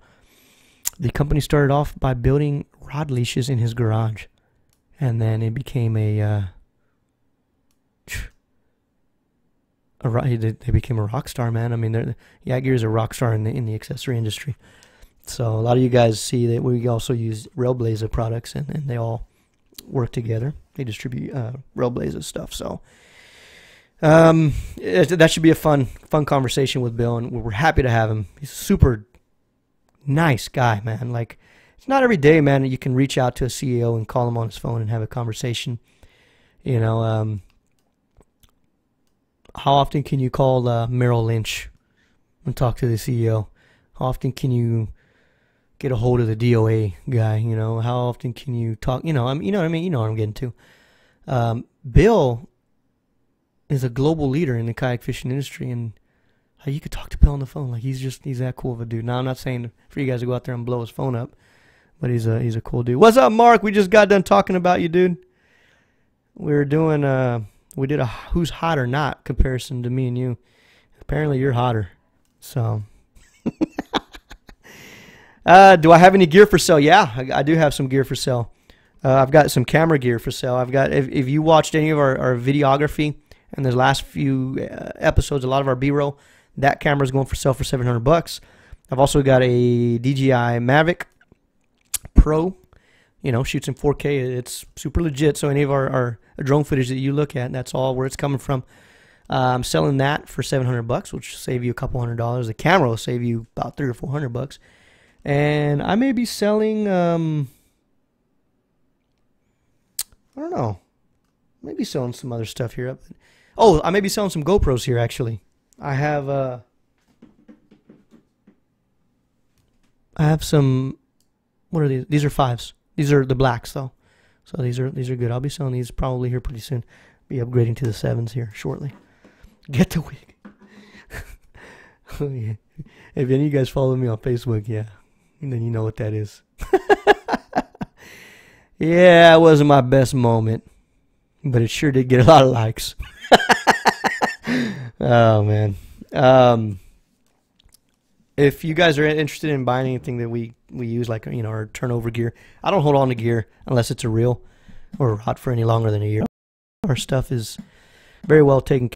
the company started off by building rod leashes in his garage, and then it became they became a rock star, man. I mean, Yak Gear is a rock star in the accessory industry. So a lot of you guys see that we also use Railblazer products, and they all work together. They distribute Railblazer stuff. So that should be a fun conversation with Bill, and we're happy to have him. He's a super nice guy, man. Like, it's not every day, man, that you can reach out to a CEO and call him on his phone and have a conversation. How often can you call Merrill Lynch and talk to the CEO? How often can you get a hold of the DOA guy? How often can you talk? You know what I mean? You know what I'm getting to. Bill is a global leader in the kayak fishing industry, and you could talk to Bill on the phone. Like, he's that cool of a dude. Now, I'm not saying for you guys to go out there and blow his phone up, but he's a cool dude. What's up, Mark? We just got done talking about you, dude. We did a who's hot or not comparison to me and you. Apparently, you're hotter. So, do I have any gear for sale? Yeah, I do have some gear for sale. I've got some camera gear for sale. I've got, if you watched any of our videography and the last few episodes, a lot of our B-roll, that camera is going for sale for $700. I've also got a DJI Mavic Pro. Shoots in 4K. It's super legit. So any of our drone footage that you look at, that's all where it's coming from. I'm selling that for $700, which will save you a couple $100. The camera will save you about $300 or $400. And I may be selling, I don't know, maybe selling some other stuff here. Oh, I may be selling some GoPros here, actually. I have some, what are these? These are 5s. These are the blacks, though. So these are good. I'll be selling these probably here pretty soon. Be upgrading to the 7s here shortly. Get the wig. Oh, yeah. If any of you guys follow me on Facebook, yeah, then you know what that is. Yeah, it wasn't my best moment, but it sure did get a lot of likes. Oh, man. if you guys are interested in buying anything that we use, like, you know, our turnover gear, I don't hold on to gear unless it's a reel or rot for any longer than a year. Our stuff is very well taken